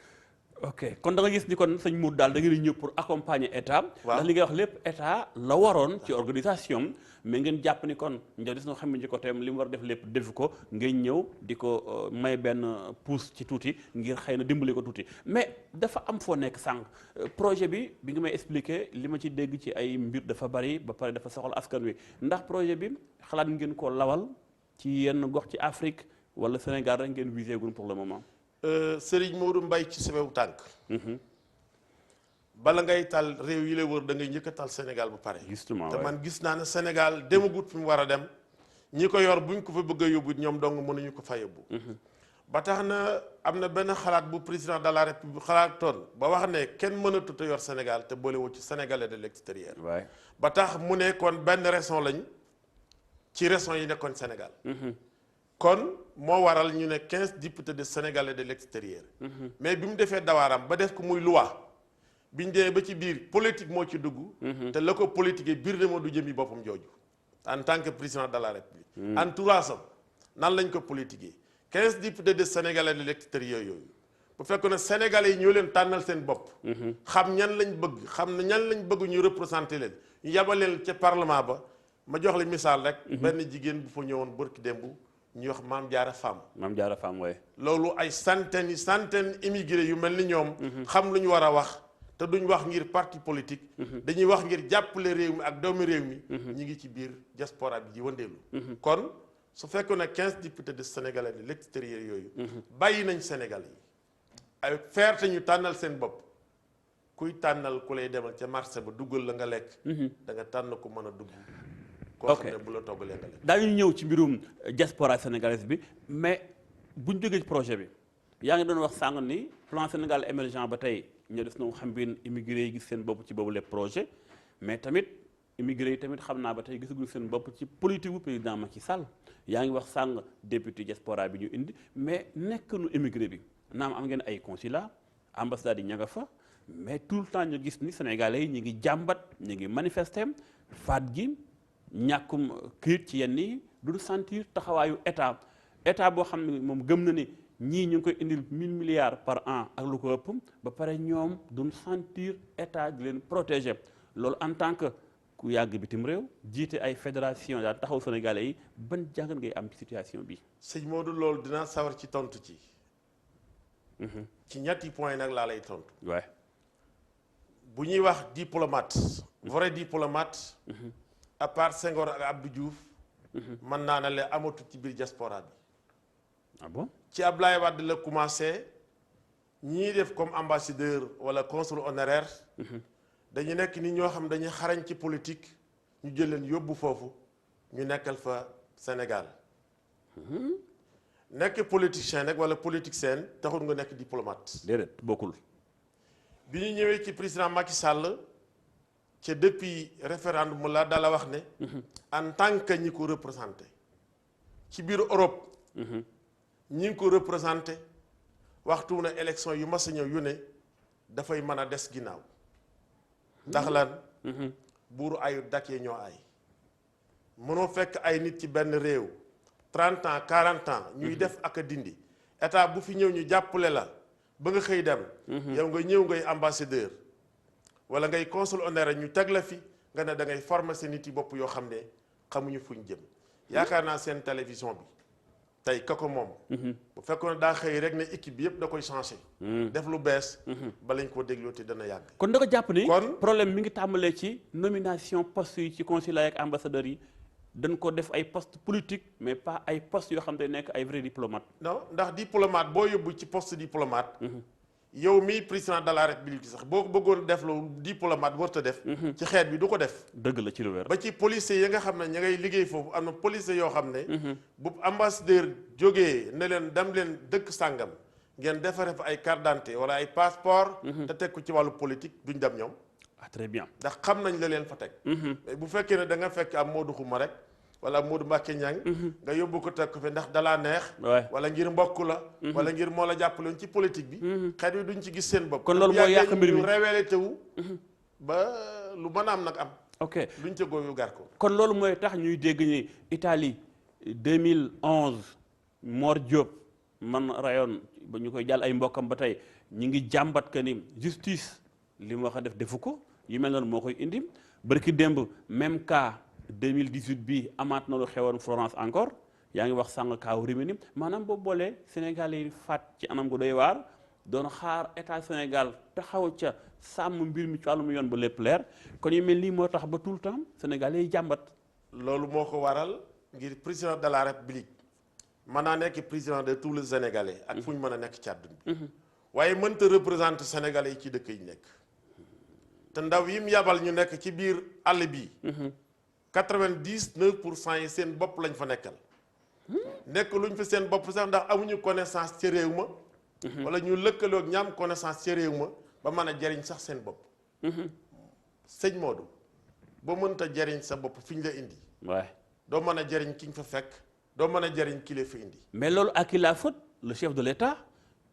ok kon da nga gis ni kon sëñ Mour daal da ngeen ñëw pour accompagner état. ndax li ngay wax lépp état la waroon ci organisation mais ngeen jàpp ni kon njëriñ des na xam ne ci côté li mu war a def lépp def ko ngeen ñëw di ko may benn pousse ci tuuti ngir xëy na dimbali ko tuuti mais dafa am foo nekk sànq projet bi nga may expliquer li ma ci dégg ci ay mbir dafa bari ba pare dafa soxal askan wi ndax projet bi xalaat ngeen ko lawal ci yenn gox ci Afrique wala Sénégal rek ngeen visé gun pour le moment. Sëriñ Modou Mbaye ci sewewu tànk. bala ngay tal réew yi la wër da ngay njëkk a tal Sénégal bu pare. justement te man gis naa ne Sénégal demagut fi mu war a dem ñi ko yor buñ ko fa bëgg a yóbbu ñoom dong mënuñu ko fa yóbbu. ba tax na am na benn xalaat bu président de la république xalaatoon ba wax ne kenn mënatut a yor Sénégal te boolewul ci sénégalais de l'extérieur. ba tax mu ne kon benn région lañ ci région yi nekkoon Sénégal. kon moo waral ñu ne 15 députés de sénégalais de l'extérieur. mais bi mu defee dawaaram ba def ko muy loi biñ demee ba ci biir politique moo ci dugg. te la ko politique biir de moo du jëmi boppam jooju en tant que président de la république. entourage am nan lañ ko politiquer 15 députés de sénégalais de l'extérieur yooyu bu fekkoon ne sénégalais yi ñoo leen tànnal seen bopp. xam ñan lañ bëgg xam ne ñan lañ bëgg ñu représenter leen ñu yabaleel ca parlement ba ma jox la misaal rek. benn jigéen bu fa ñëwoon bërki démb. ñuy wax Mame Diarra Fam. Mame Diarra Fam waaye. loolu ay centaines immigrés yu mel ni ñoom. xam lu ñu war a wax te duñ wax ngir parti politique. dañuy wax ngir jàppale réew mi ak doomi réew mi. ñi ngi ci biir diaspora bi ji wëndeelu. kon su fekkoon ne 15 députés de Sénégalais de l'extérieur yooyu. bàyyi nañ Sénégal yi. ay fierté ñu tànnal seen bopp kuy tànnal ku lay demal ca marché ba duggal la nga lekk. da nga tànn ko mën a dugg. koo xam ne bu la toggalee nga lekk. daañu ñëw ci mbirum diaspora sénégalaise bi mais buñ jógee ci projet bi yaa ngi doon wax sànq ni plan Sénégal émergent ba tey ñoo des na xam bin immigré yi gis seen bopp ci boobu les projet mais tamit immigré yi tamit xam naa ba tey gisaguñu seen bopp ci politique bu président Macky Sall yaa ngi wax sànq député diaspora bi ñu indi mais nekk nu immigré bi naam am ngeen ay consulat ambassade yi ña nga fa mais tout le temps ñu gis ni sénégalais yi ñu ngi jàmbat ñu ngi manifester faat gi ñàkkum këyit ci yenn yi du sentir taxawaayu état boo xam ne moom gëm na ni ñii ñu ngi koy indil 1000 milliards par an ak lu ko ëpp ba pare ñoom duñ sentir état di leen protéger loolu en tant que ku yàgg bitim réew jiite ay fédération daal taxaw sénégalais yi ban jàngat ngay am ci situation bi. sëñ Modou loolu dinaa sawar ci tontu ci. ci ñetti point nag laa lay tontu. waay bu ñuy wax diplomate. vrai diplomate. à part Senghor ak Abdou Diouf. mën naa ne la amatul ci biir diaspora bi. ah bon ci Ablaye Wade la commencé ñii def comme ambassadeur wala consul honoraire. dañu nekk ni ñoo xam dañuy xarañ ci politique ñu jël leen yóbbu foofu ñu nekkal fa Sénégal nekk politicien nag wala politicienne taxul nga nekk diplomate. déedéet bokkul. bi ñu ñëwee ci président Macky Sall ca depuis référendum la dala wax ne. en tant que ñi ko représenté ci biir Europe. ñi ngi ko représenté waxtu na élection yu mas a ñëw yu ne dafay mën a des ginnaaw. ndax lan. buuru ayu dakkee ñoo ay. mënoo fekk ay nit ci benn réew 30 ans 40 ans. ñuy def ak a dindi état bu fi ñëw ñu jàppale la ba nga xëy dem. yow nga ñëw ngay ambassadeur wala ngay consul honoraire ñu teg la fi nga ne da ngay former seen nit yi bopp yoo xam ne xamuñu fuñ jëm. yaakaar naa seen télévision bi tey ka ko moom. bu fekkoon daa xëy rek ne équipe bi yëpp da koy changé. def lu bees. ba lañ koo dégloo te dana yàgg. kon da nga jàpp ni. kon problème mi ngi tàmbalee ci nomination poste yi ci consulat ak ambassadeurs yi dañ ko def ay poste politique mais pas ay poste yoo xam ne nekk ay vrai diplomate. non ndax diplomate boo yóbbu ci poste diplomate. yow mii président de la république sax boo ko bëggoon def lu diplomate warut a def. ci xeet bi du ko def. dëgg la ci lu wér. ba ci policiers yi nga xam ne ña ngay liggéey foofu am na policiers yoo xam ne. bu ambassadeur jógee ne leen dem leen dëkk sàngam ngeen defaree fa ay carte d'identité wala ay passeport. te teg ko ci wàllu politique duñ dem ñoom. ah très bien. ndax xam nañ la leen fa teg. mais bu fekkee ne da nga fekk am Modou Xuma rek. wala Modou Mbacké Niang nga yóbbu ko teg ko fi ndax dalaa neex. wala ngir mbokk la. wala ngir moo la jàppaloon ci politique bi. xeet wi duñ ci gis seen bopp. kon loolu mooy yàq mbir mi ñu révélé tewu ba lu mën a am nag am. ok luñ ca góob yu gar ko. kon loolu mooy tax ñuy dégg ni Italie 2011 Mor Diop man rayoon ba ñu koy jàll ay mbokkam ba tey ñu ngi jàmbat que ni justice li mu wax a def defu ko yu mel noonu moo koy indi barki démb même cas 2018 bi amaat na lu xewoon Florence encore yaa ngi wax sàng kaaw Rimini maanaam boo boolee Sénégal yi faat ci anam gu doy waar doon xaar état Sénégal taxaw ca sàmm mbir mi ci wàllum yoon ba lépp leer kon yu mel nii moo tax ba tout le temps Sénégal yi jàmbat. loolu moo ko waral ngir président de la république mën naa nekk président de tous les Sénégalais. ak fu ñu mën a nekk ci àdduna bi. waaye mënta représenter Sénégalais yi ci dëkk yi nekk. te ndaw yi mu yabal ñu nekk ci biir àll bi. 99% yi seen bopp lañ fa nekkal. nekk luñ fa seen bopp sax ndax amuñu connaissance ci réew ma. wala ñu lëkkaloog ñaam connaissance ci réew ma ba mën a jariñ sax seen bopp. sëñ Modou boo mënta jariñ sa bopp fi ñu la indi. waay doo mën a jariñ ki nga fa fekk doo mën a jariñ ki la fa indi. mais loolu à qui la faute le chef de l'État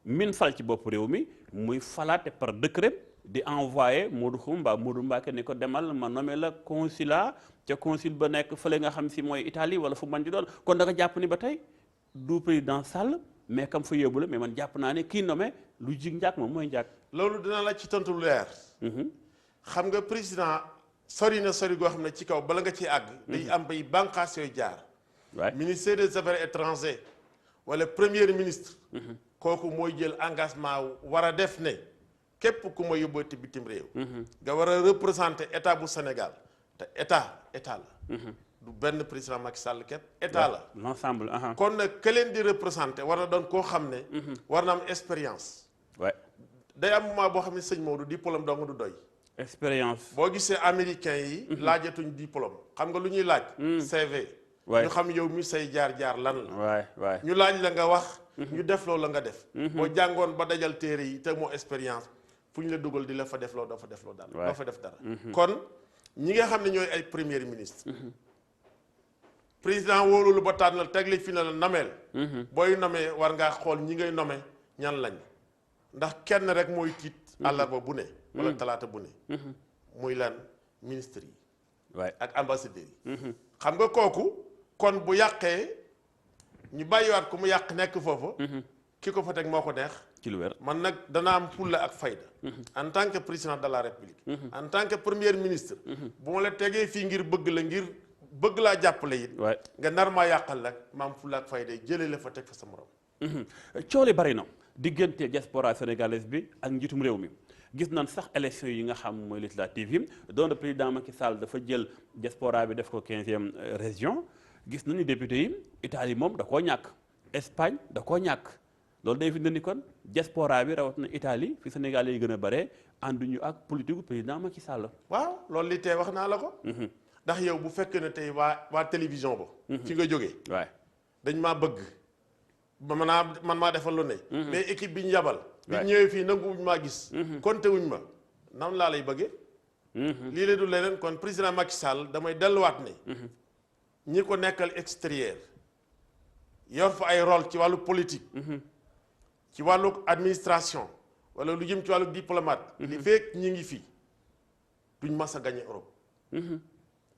min fal ci bopp réew mi muy falaate par décret di envoyé Modou Xum mbaa Modou Mbacké ni ko demal ma nommé la consulat ca consul ba nekk fële nga xam si mooy Italie wala fu man di doon kon da nga jàpp ni ba tey du président Sall mais kam fa yóbbu la mais man jàpp naa ne kii nommé lu jig njàkk moom mooy njàkk. loolu dina la ci tontu lu leer. xam nga président sori na sori goo xam ne ci kaw bala nga ciy àgg. day am bay bànqaas yooyu jaar. waay ministère des affaires étrangères wala premier ministre. kooku mooy jël engagement war a def ne képp ku ma yóbbooti bitim réew. nga war a représenter état bu Sénégal te état la. du benn président Macky Sall képp état la. l'ensemble. kon nag ka leen di représenter war na doon koo xam ne. war na am expérience. waay day am moment boo xam ne sëñ Maodo diplôme dong du doy. expérience. boo gisee américain yi. laajatuñ diplôme xam nga lu ñuy laaj. CV. ñu xam yow mi say jaar-jaar lan la. waay ñu laaj la nga wax. ñu def loolu la nga def. boo jàngoon ba dajal téere yi te moo expérience fu ñu la dugal di la fa def loo doo fa def loo daal. doo fa def dara. kon ñi nga xam ne ñooy ay premier ministre. président wóolu lu ba tànnal teg li fi na la nameel. booy nomee war ngaa xool ñi ngay nomee ñan lañ ndax kenn rek mooy tiit. àllarba bu ne. wala talaata bu ne. muy lan ministre yi. waay ak ambassadeurs yi. xam nga kooku kon bu yàqee ñu bàyyiwaat ko mu yàq nekk foofu. ki ko fa teg moo ko neex. ci lu wér man nag dana am fulla ak fayda. en tant que président de la république. en tant que premier ministre. bu ma la tegee fii ngir bëgg la ngir bëgg laa jàppale it. nga nar maa yàqal nag ma am fulla ak fayda jëlee la fa teg fa sa morom. coole bari na diggante diaspora sénégalaise bi ak njiitum réew mi gis nañ sax élection yi nga xam mooy législative yi doon président Macky Sall dafa jël diaspora bi def ko 15e région gis nañu député yi Italie moom da koo ñàkk Espagne da koo ñàkk loolu day fi ni kon diaspora bi rawat na Italie fi Sénégal yi gën a bare ànduñu ak politique président Macky Sall. waaw loolu li tey wax naa la ko. ndax yow bu fekkee ne tey waa télévision ba. fi nga jógee. waay dañ maa bëgg ba man maa defal lu ne. mais équipe bi ñu yabal. bi Ouais. ñëwee fii nanguwuñ maa gis. konte wuñ ma nan laa lay bëggee. lii la du leneen kon président Macky Sall damay delluwaat ne. ñi ko nekkal extérieur yor fa ay rôle ci wàllu politique. ci wàllu administration wala lu jëm ci wàllu diplomate. li fekk ñi ngi fi duñ mas a gagné Europe.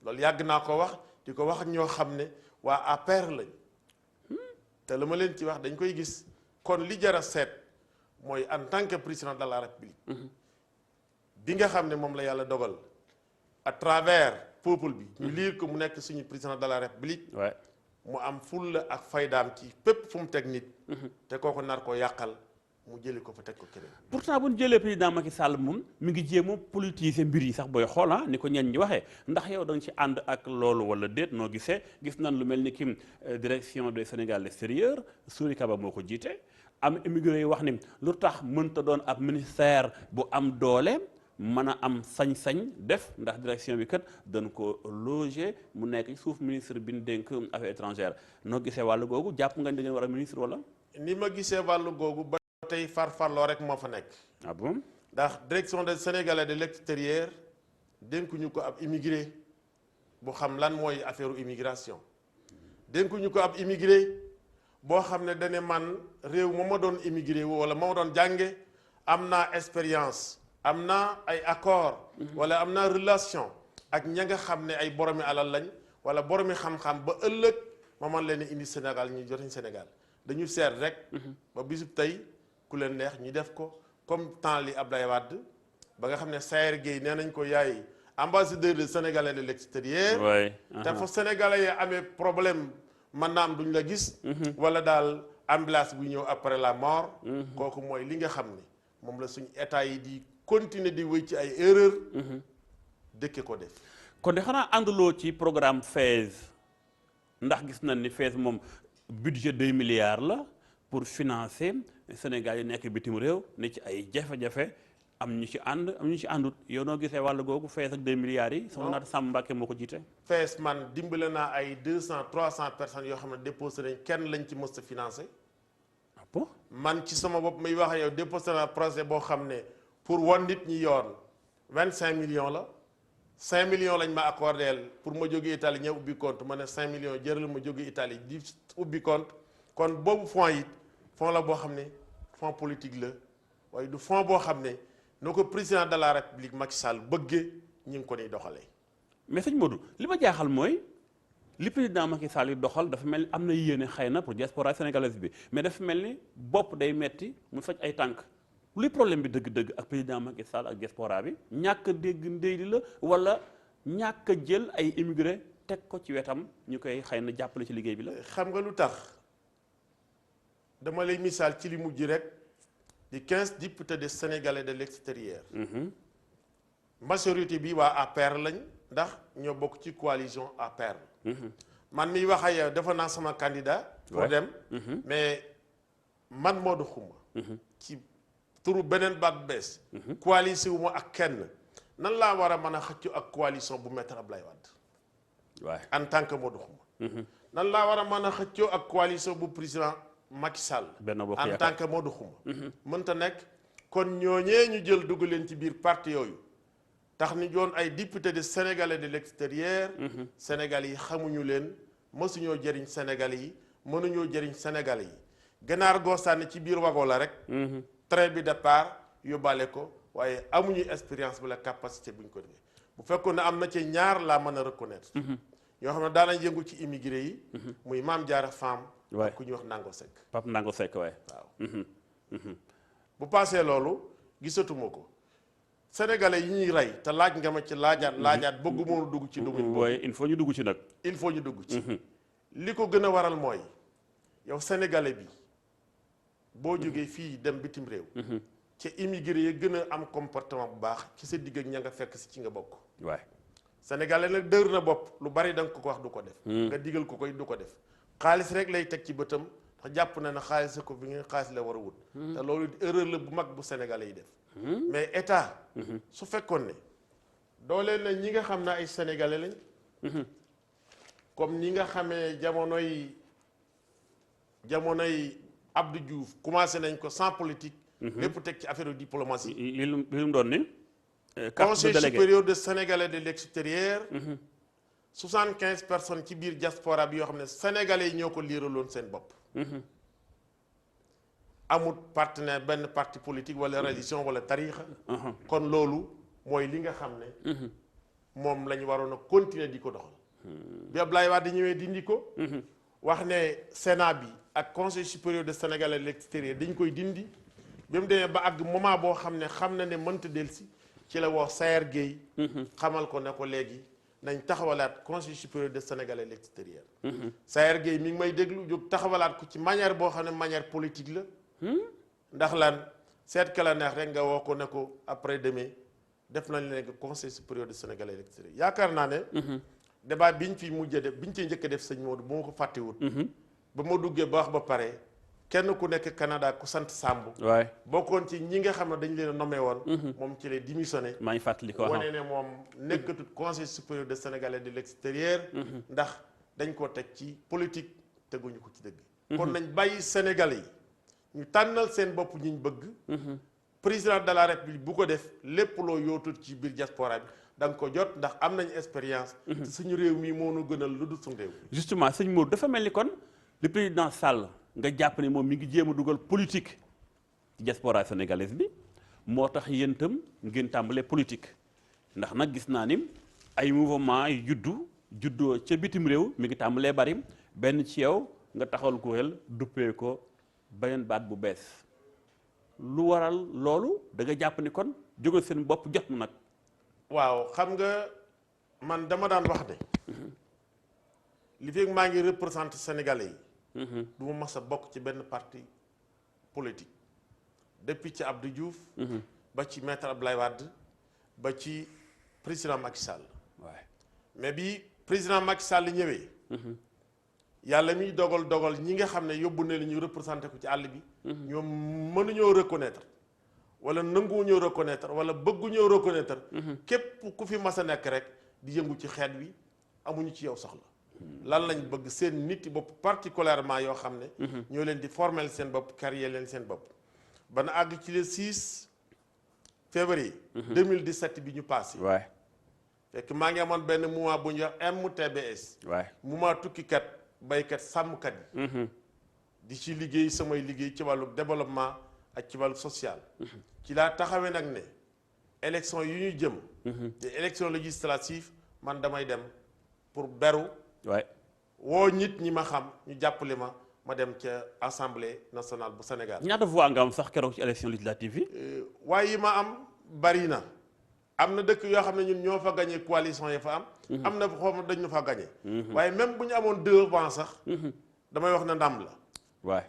loolu yàgg naa ko wax di ko wax ak ñoo xam ne waa APR lañ te la ma leen ci wax dañ koy gis kon li jar a seet mooy en tant que président de la République. bi nga xam ne moom la yàlla dogal à travers peuple bi. ñu liir ko mu nekk suñu président de la République. Ouais. mu am fulla ak faydaam ci pépp fu mu teg nit. te kooku nar ko yàqal mu jëli ko fa teg ko keneen. pourtant bu ñu jëlee président Macky Sall moom mi ngi jéem a politiser mbir yi sax booy xool ni ko ñenn ñi waxee ndax yow da nga ci ànd ak loolu wala déet noo gisee gis nañ lu mel ni ki direction du Sénégal extérieur Souri Kaba moo ko jiite am émigré yi wax ni lu tax mënta doon ab ministère bu am doole mën a am sañ-sañ def ndax direction bi kat dañ ko loger mu nekk ci suuf ministre bi ñu dénk affaires étrangères noo gisee wàllu googu jàpp nga ni da ngeen war a ministre wala. ni ma gisee wàllu googu ba tey farfarloo rek moo fa nekk. ah bon. ndax direction des Sénégalais de l'extérieur dénkuñu ko ab immigré bu xam lan mooy affaire immigration dénkuñu ko ab immigré boo xam ne dane man réew ma doon immigré wala ma doon jànge am naa expérience am naa ay accord wala am naa relation ak ña nga xam ne ay boromi alal lañ wala boromi xam-xam ba ëllëg ma man leen indi Sénégal ñu jotañ Sénégal dañu seet rek ba bisub tey ku leen neex ñu def ko comme temps li Abdoulaye Wade ba nga xam ne Sayer Gueye nee nañ ko yaay ambassadeur de Sénégalais de l'extérieur. oui. te fa Sénégalais yi amee problème man naam duñ la gis. wala daal ambulance bu ñëw après la mort. kooku mooy li nga xam ne moom la suñu état yi di continuer di wéy ci ay erreur dëkke ko def. kon de xanaa ànduloo ci programme FAISE ndax gis nañ ni FAISE moom budget 2 milliards la pour financer Sénégal yi nekk bitim réew ne ci ay jafe-jafe am ñu ci ànd am ñu ci àndut yow noo gisee wàllu googu FAISE ak 2 milliards yi. sama naata Samba Mbacké moo ko jiite. FAISE man dimbale naa ay 200 300 personnes yoo xam ne déposé nañ kenn lañ ci mës a financé. ah bon. man ci sama bopp may wax ak yow déposé naa projet boo xam ne pour wan nit ñi yoon 25 millions la 5 millions lañ ma accordé pour ma jóge Italie ñëw ubbi compte ma ne 5 millions jëral ma jóge Italie di ubbi compte kon boobu fonds it fonds la boo xam ne fonds politique la waaye du fonds boo xam ne noo ko président de la République Macky Sall bëggee ñu ngi ko ni doxalee. mais sëñ Modou li ma jaaxal mooy li président Macky Sall yi doxal dafa mel ni am na yéene xëy na pour diaspora sénégalaise bi mais dafa mel ni bopp day metti mu faj ay tànk luy problème bi dëgg-dëgg ak président Macky Sall ak diaspora bi ñàkk a dégg ndey li la wala ñàkk a jël ay immigré teg ko ci wetam ñu koy xëy na jàppale ci liggéey bi la. xam nga lu tax dama lay misaal ci li mujj rek di 15 députés de Sénégalais de l'extérieur. majorité bi waa APR lañ ndax ñoo bokk ci coalition APR. man miy wax ak yow defoon naa sama candidat. pour dem. mais man Modou Xuma. ci turu beneen baat bees. coalition wu ma ak kenn nan laa war a mën a xëccoo ak coalition bu Maître Abdoulaye Wade. waaw en tant que Modou Xuma. nan laa war a mën a xëccoo ak coalition bu président Macky Sall. en tant que Modou Xuma. mënta nekk kon ñooñee ñu jël dugg leen ci biir parti yooyu. tax ni joon ay député de Sénégalais de l'extérieur. Sénégal yi xamuñu leen mësuñoo jëriñ Sénégal yi mënuñoo jëriñ Sénégal yi ganaar goo sànni ci biir wago la rek. train bi départ yóbbaale ko waaye amuñu expérience bu la capacité buñ ko defee bu fekkoon ne am na ci ñaar laa mën a reconnaître. ñoo xam ne daanañ yëngu ci immigré yi. muy Mame Diarra Fam. ak ku ñuy wax Nango Seck. Pape Nango Seck waaye. waaw. bu paasee loolu gisatuma ko. Sénégalais yi ñuy rey te laaj nga ma ci laajaat bëggu moo dugg ci domaine boobu. waaye il faut ñu dugg ci nag. il faut ñu dugg ci. li ko gën a waral mooy yow sénégalais bi boo jógee fii dem bitim réew. ca immigré yi gën a am comportement bu baax ci sa digg ak ña nga fekk si ci nga bokk. waay sénégalais nag dër na bopp lu bari da nga ko wax du ko def. nga digal ko koy du ko def xaalis rek lay teg ci bëtam ndax jàpp na ne xaalis ko bi ngeen xaalis la war a wut. te loolu erreur la bu mag bu sénégalais yi def. mais état. su fekkoon ne dooleel na ñi nga xam ne ay sénégalais lañ. comme ñi nga xamee jamonoy jamonoy Abdou Diouf commencé nañ ko sans politique. lépp teg ci affaire diplomatie. li mu doon ni. Conseil supérieur de sénégalais de l'extérieur. 75 personnes ci biir diaspora bi yoo xam ne sénégalais yi ñoo ko liiraloon seen bopp. amut partenaire benn parti politique wala religion wala tariixa. kon loolu mooy li nga xam ne. moom la ñu waroon a continuer di ko doxal. bi Abdoulaye Wade ñëwee dindi ko. wax ne Sénat bi ak conseil supérieur de sénégalais de l'extérieur dañ koy dindi. bi mu demee ba àgg moment boo xam na ne mënta dellusi ci la woo Sayer Gueye. xamal ko ne ko léegi nañ taxawalaat conseil supérieur de sénégalais de l'extérieur. Sayer Gueye mi ngi may déglu jóg taxawalaat ko ci manière boo xam ne manière politique la. ndax lan seet ka la neex rek nga woo ko ne ko après demain def nañ léegi conseil supérieur de sénégalais de l'extérieur yaakaar naa ne. débat biñ fi mujjee def biñ ciy njëkk a def sëñ Modou bu ma ko fàttewut. ba ma duggee ba wax ba pare. kenn ku nekk Canada ku sant Samb. waay bokkoon ci ñi nga xam ne dañu leen a nommé woon. moom ci lay démissionné. maa ngi fàttali ko wane ne moom nekkatut conseil supérieur de sénégalais de l'extérieur. ndax dañ koo teg ci politique teguñu ko ci dëgg. kon nañ bàyyi sénégalais yi ñu tànnal seen bopp ñi ñu bëgg. président de la république bu ko def lépp loo yootut ci biir diaspora bi da nga ko jot ndax am nañ expérience. te suñu réew mi moo nu gënal lu dul suñu réew. justement sëñ Mour dafa mel ni kon le président Sall. nga jàpp ne moom mi ngi jéem a dugal politique ci diaspora sénégalaise bi moo tax yéen itam ngeen tàmbalee politique ndax nag gis naa ni ay mouvement yu juddoo ca bitim réew mi ngi tàmbalee bari benn ci yow nga taxawal kuréel duppee ko beneen baat bu bees lu waral loolu da nga jàpp ni kon jógal seen bopp jot na nag. waaw xam nga man dama daan wax ne. li fekk maa ngi représenté sénégalais yi. du ma mas a bokk ci benn parti politique depuis ci Abdou Diouf. ba ci maître Abdoulaye Wade ba ci président Macky Sall. mais bi président Macky Sall ñëwee. yàlla miy dogal ñi nga xam ne yóbbu na li ñu représenté ko ci àll bi. ñoom mënuñoo reconnaître wala nanguwuñoo reconnaître wala bëgguñoo reconnaître. képp ku fi mas a nekk rek di yëngu ci xeet wi amuñu ci yow soxla. lan lañ bëgg seen nit yi bopp particulièrement yoo xam ne. ñoo leen di formel seen bopp carrière leen seen bopp. ba na àgg ci le 6 février. 2017 bi ñu passé. waay fekk maa ngi amoon benn mouvement bu ñuy wax MTBS. waay mouvement tukkikat baykat sàmmkat yi. di ci liggéey samay liggéey ci wàllu développement ak ci wàllu social. ci laa taxawee nag ne élection yu ñu jëm. te élection législative man damay dem pour beru. waay woo nit ñi ma xam ñu jàppale ma dem ca assemblée nationale bu Sénégal. ñaata voix nga am sax keroog ci élection législative yi. waaye yi ma am bari na. am na dëkk yoo xam ne ñun ñoo fa gagné coalition yi fa am. am na xaw ma dañu fa gagné. waaye même bu ñu amoon 2 voix sax. damay wax na ndam la. waay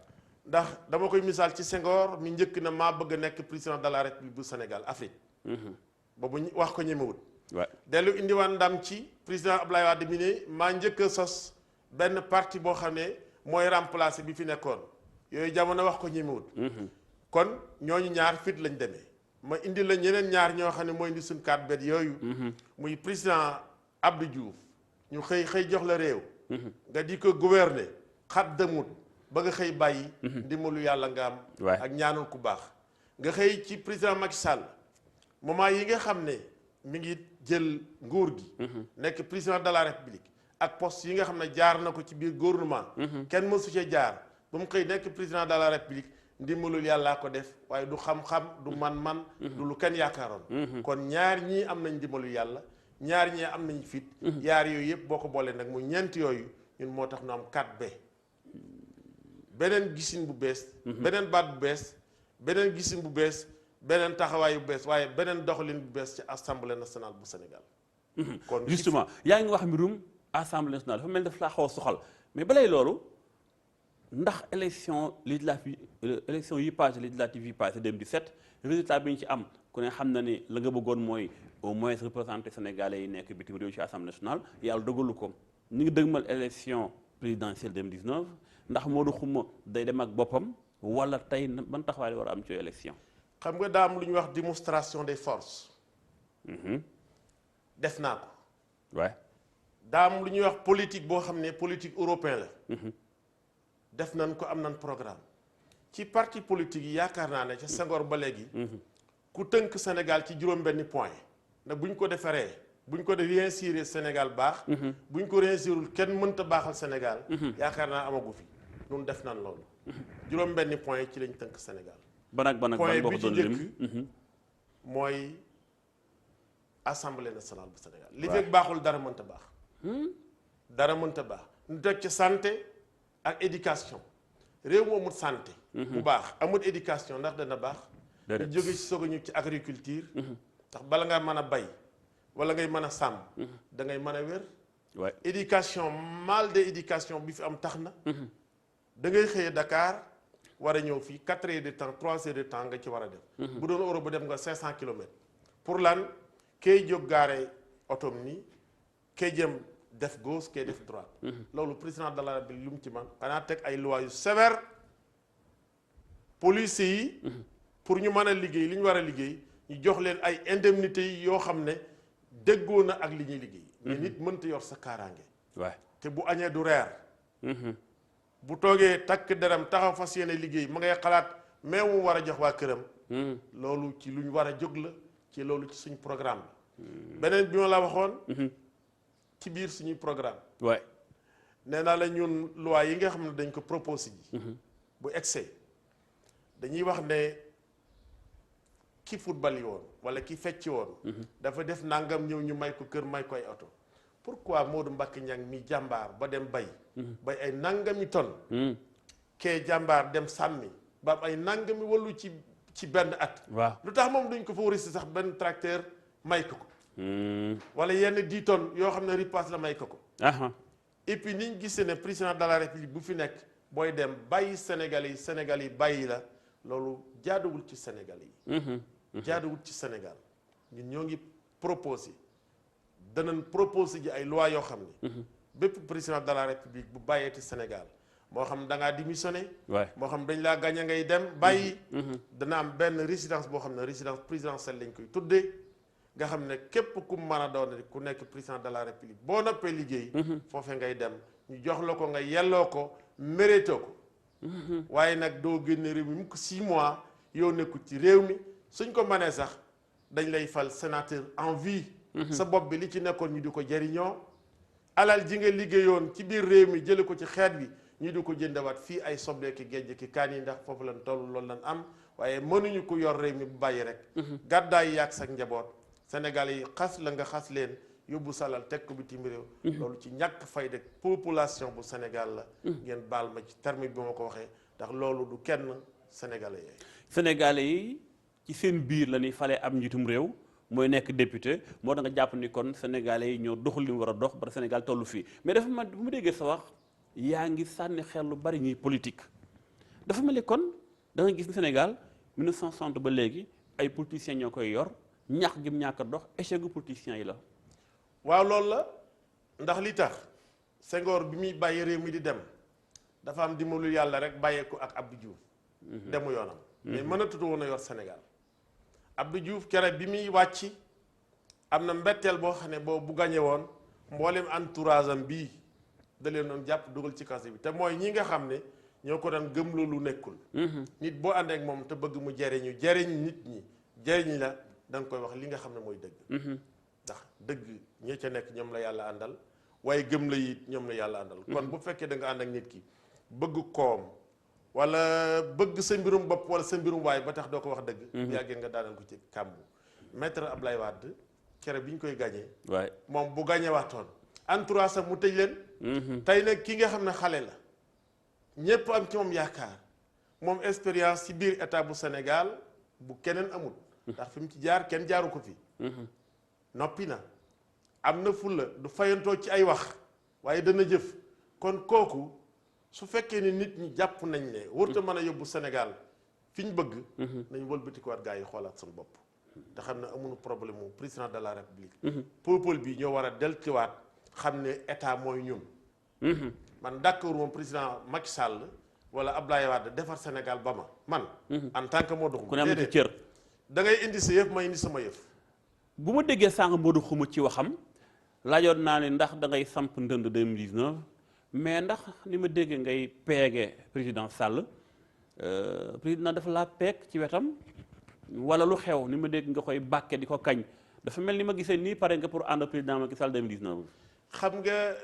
ndax dama koy misaal ci Senghor mi njëkk na maa bëgg a nekk président de la République bu Sénégal Afrique. boobu ñu wax ko ñemewut. waay dellu indiwaan ndam ci président Abdoulaye Wade mi ne maa njëkk a sos benn parti boo xam ne mooy remplacer bi fi nekkoon yooyu jamono wax ko ñemewut. kon ñooñu ñaar fit lañ demee. ma indi la ñeneen ñaar ñoo xam ne mooy indi suñ 4 bet yooyu. muy président Abdou Diouf ñu xëy jox la réew. nga di ko gouverner xat demut ba nga xëy bàyyi. ndimbalu yàlla nga am. ak ñaanul ku baax. nga xëy ci président Macky Sall moment yi nga xam ne mi ngi jël nguur gi. nekk président de la République ak poste yi nga xam ne jaar na ko ci biir gouvernement. kenn mësu cee jaar ba mu xëy nekk président de la République. ndimbalul yàllaa ko def waaye du xam-xam du man-man du lu kenn yaakaaroon kon ñaar ñii am nañ ndimbalul yàlla ñaar ñii am nañ fit yaar yooyu yëpp boo ko boolee nag mu ñeent yooyu ñun moo tax nu am 4B beneen gisin bu bees beneen baat bu bees beneen gisin bu bees beneen taxawaay bu bees waaye beneen doxalin bu bees ci assemblée nationale bu Sénégal kon justement yaa ngi wax mbirum assemblée nationale dafa mel daf laa xaw a soxal mais balay loolu ndax élection yi passé législative yi passé 2017 résultat bi ñu ci am ku ne xam na ni la nga bëggoon mooy au moins représenté sénégalais yi nekk bitim réew ci assemblée nationale yàlla dogalu ko ñu ngi dëgmal élection présidentielle 2019 ndax Modou Xuma day dem ak boppam wala tey ban taxawaay la war a am ci élection. xam nga daa am lu ñuy wax démonstration des forces. def naa ko. waay daa am lu ñuy wax politique boo xam ne politique européen la. def nañ ko am nañ programme ci parti politique yi yaakaar naa ne ca Senghor ba léegi ku tënk Sénégal ci juróom-benni point nag buñ ko defaree buñ ko réussir Sénégal baax buñ ko réussirul kenn mënta baaxal Sénégal yaakaar naa amagu fi nun def nañ loolu juróom-benni point ci lañ tënk Sénégal ban point bi ci njëkk mooy assemblée nationale bu Sénégal li fekk baaxul dara mënta baax dara mënta baax ñu teg ci santé ak éducation réew mu amul santé bu baax amul éducation ndax dana baax ñu jóge ci soog a ñu ci agriculture ndax bala nga mën a bay wala ngay mën a sàmm da ngay mën a wér éducation mal de éducation bi fi am tax na da ngay xëyee Dakar war a ñëw fii 4 heures de temps 3 heures de temps nga ci war a def bu doon Europe bu dem nga 500 kilomètres pour lan kay jóg gaare otom nii kay jëm def gauche kay def droite loolu président de la République lu mu ci man xanaa teg ay lois yu sévère police yi pour ñu mën a liggéey li ñu war a liggéey ñu jox leen ay indemnités yi yoo xam ne déggoo na ak li ñuy liggéey mais nit mënta yor sa kaaraange te bu añee du reer bu toogee takk deram taxaw fas yéene liggéey ma ngay xalaat mais mu war a jox waa këram loolu ci lu ñu war a jóg la ci loolu ci suñu programme la beneen bi ma la waxoon ci biir suñuy programme nee naa la ñun loi yi nga xam ne dañ ko proposé ji bu excès dañuy wax ne ki football yi woon wala ki fecci woon dafa def nangam ñëw ñu may ko kër may ko ay oto pourquoi Modou Mbacké Niang mi jàmbaar ba dem bay bay ay nangami ton kee jàmbaar dem sàmmi ba ay nangami wallu ci benn at lu tax moom duñ ko favoriser sax benn tracteur may ko wala yenn 10 tonnes yoo xam ne ripaas la may ko et puis niñ gisee ne président de la République bu fi nekk booy dem bàyyi Sénégal yi bàyyi la loolu jaaduwul ci Sénégal yi jaaduwul ci Sénégal ñun ñoo ngi proposé danañ proposé ji ay loi yoo xam ne bépp président de la République bu bàyyeeti Sénégal moo xam da ngaa démissionné moo xam dañ laa gagné ngay dem bàyyi dana am benn résidence boo xam ne résidence présidentielle lañ koy tuddee nga xam ne képp ku mën a doon ku nekk président de la République boo noppee liggéey foofee ngay dem ñu jox la ko nga yelloo ko mérito ko waaye nag doo génne réew mi mukk 6 mois yow nekku ci réew mi suñ ko mënee sax dañ lay fal sénateur en vie sa bopp bi li ci nekkoon ñu di ko jëriñoo alal ji nga liggéeyoon ci biir réew mi jële ko ci xeet bi ñu di ko jëndewaat fii ay soble ki géej ki kaan yi ndax foofu lañ toll loolu lañ am waaye mënuñu ko yor réew mi bu bàyyi rek gàddaay yàgg sa njaboot Sénégal yi xas la nga xas leen yóbbu salal teg ko bitim réew loolu ci ñàkk fayda population bu Sénégal la ngeen baal ma ci terme bi ma ko waxee ndax loolu du kenn sénégalais yi sénégalais yi ci seen biir la ñuy falee am njiitum réew mooy nekk député moo tax nga jàpp ni kon sénégalais yi ñoo doxul li mu war a dox ba Sénégal tollu fii mais dafa ma bu ma déggee sa wax yaa ngi sànni xel lu bari ñuy politique dafa mel ni kon da nga gis ni Sénégal 1960 ba léegi ay politiciens ñoo koy yor ñax gi mu ñàkk a dox échec gu politiciens yi la waaw loolu la ndax li tax Senghor bi muy bàyyi réew mi di dem dafa am dimbalu yàlla rek bàyyee ko ak Abdou Diouf demu yoonam mais mënatut woon a yor Sénégal Abdou Diouf kere bi muy wàcc am na mbetteel boo xam ne boobu bu gañe woon mboolem entourage am bii da leen doon jàpp dugal ci kaso bi te mooy ñi nga xam ne ñoo ko daan gëm lu nekkul nit boo ànd ak moom te bëgg mu jariñ nit ñi jariñ la da nga koy wax li nga xam ne mooy dëgg ndax dëgg ñi ca nekk ñoom la yàlla àndal waaye gëm la it ñoom la yàlla àndal kon bu fekkee da nga ànd ak nit ki bëgg koom wala bëgg sa mbirum bopp wala sa mbirum waay ba tax doo ko wax dëgg bu yàggee nga daanal ko ci kàmbu maître Ablaye Wade kere bi ñu koy gagné moom bu gagné waxtoon entourage sax mu tëj leen tey nag ki nga xam ne xale la ñépp am ci moom yaakaar moom expérience ci biir état bu Sénégal bu keneen amul ndax fi mu ci jaar kenn jaaru ko fi noppi na am na fulla du fayantoo ci ay wax waaye dana jëf kon kooku su fekkee ni nit ñi jàpp nañ ne warta mën a yóbbu Sénégal fi ñu bëgg nañ wëlbatikuwaat gaa yi xoolaat seen bopp te xam ne amuñu problème mu président de la République peuple bi ñoo war a delluwaat xam ne état mooy ñun man d'accord moom président Macky Sall wala Abdoulaye Wade defar Sénégal ba man en tant que Modou Xuma ku ne am ci cër da ngay indi sa yëf ma indi sama yëf bu ma déggee sànq Modou Xuma ci waxam laajoon naa ne ndax da ngay samp ndënd 2019 mais ndax ni ma dégg ngay peege président Sall président dafa laa peeg ci wetam wala lu xew ni ma dégg nga koy bàkke di ko kañ dafa mel ni ma gisee nii pare nga pour ànd président Macky Sall 2019. xam nga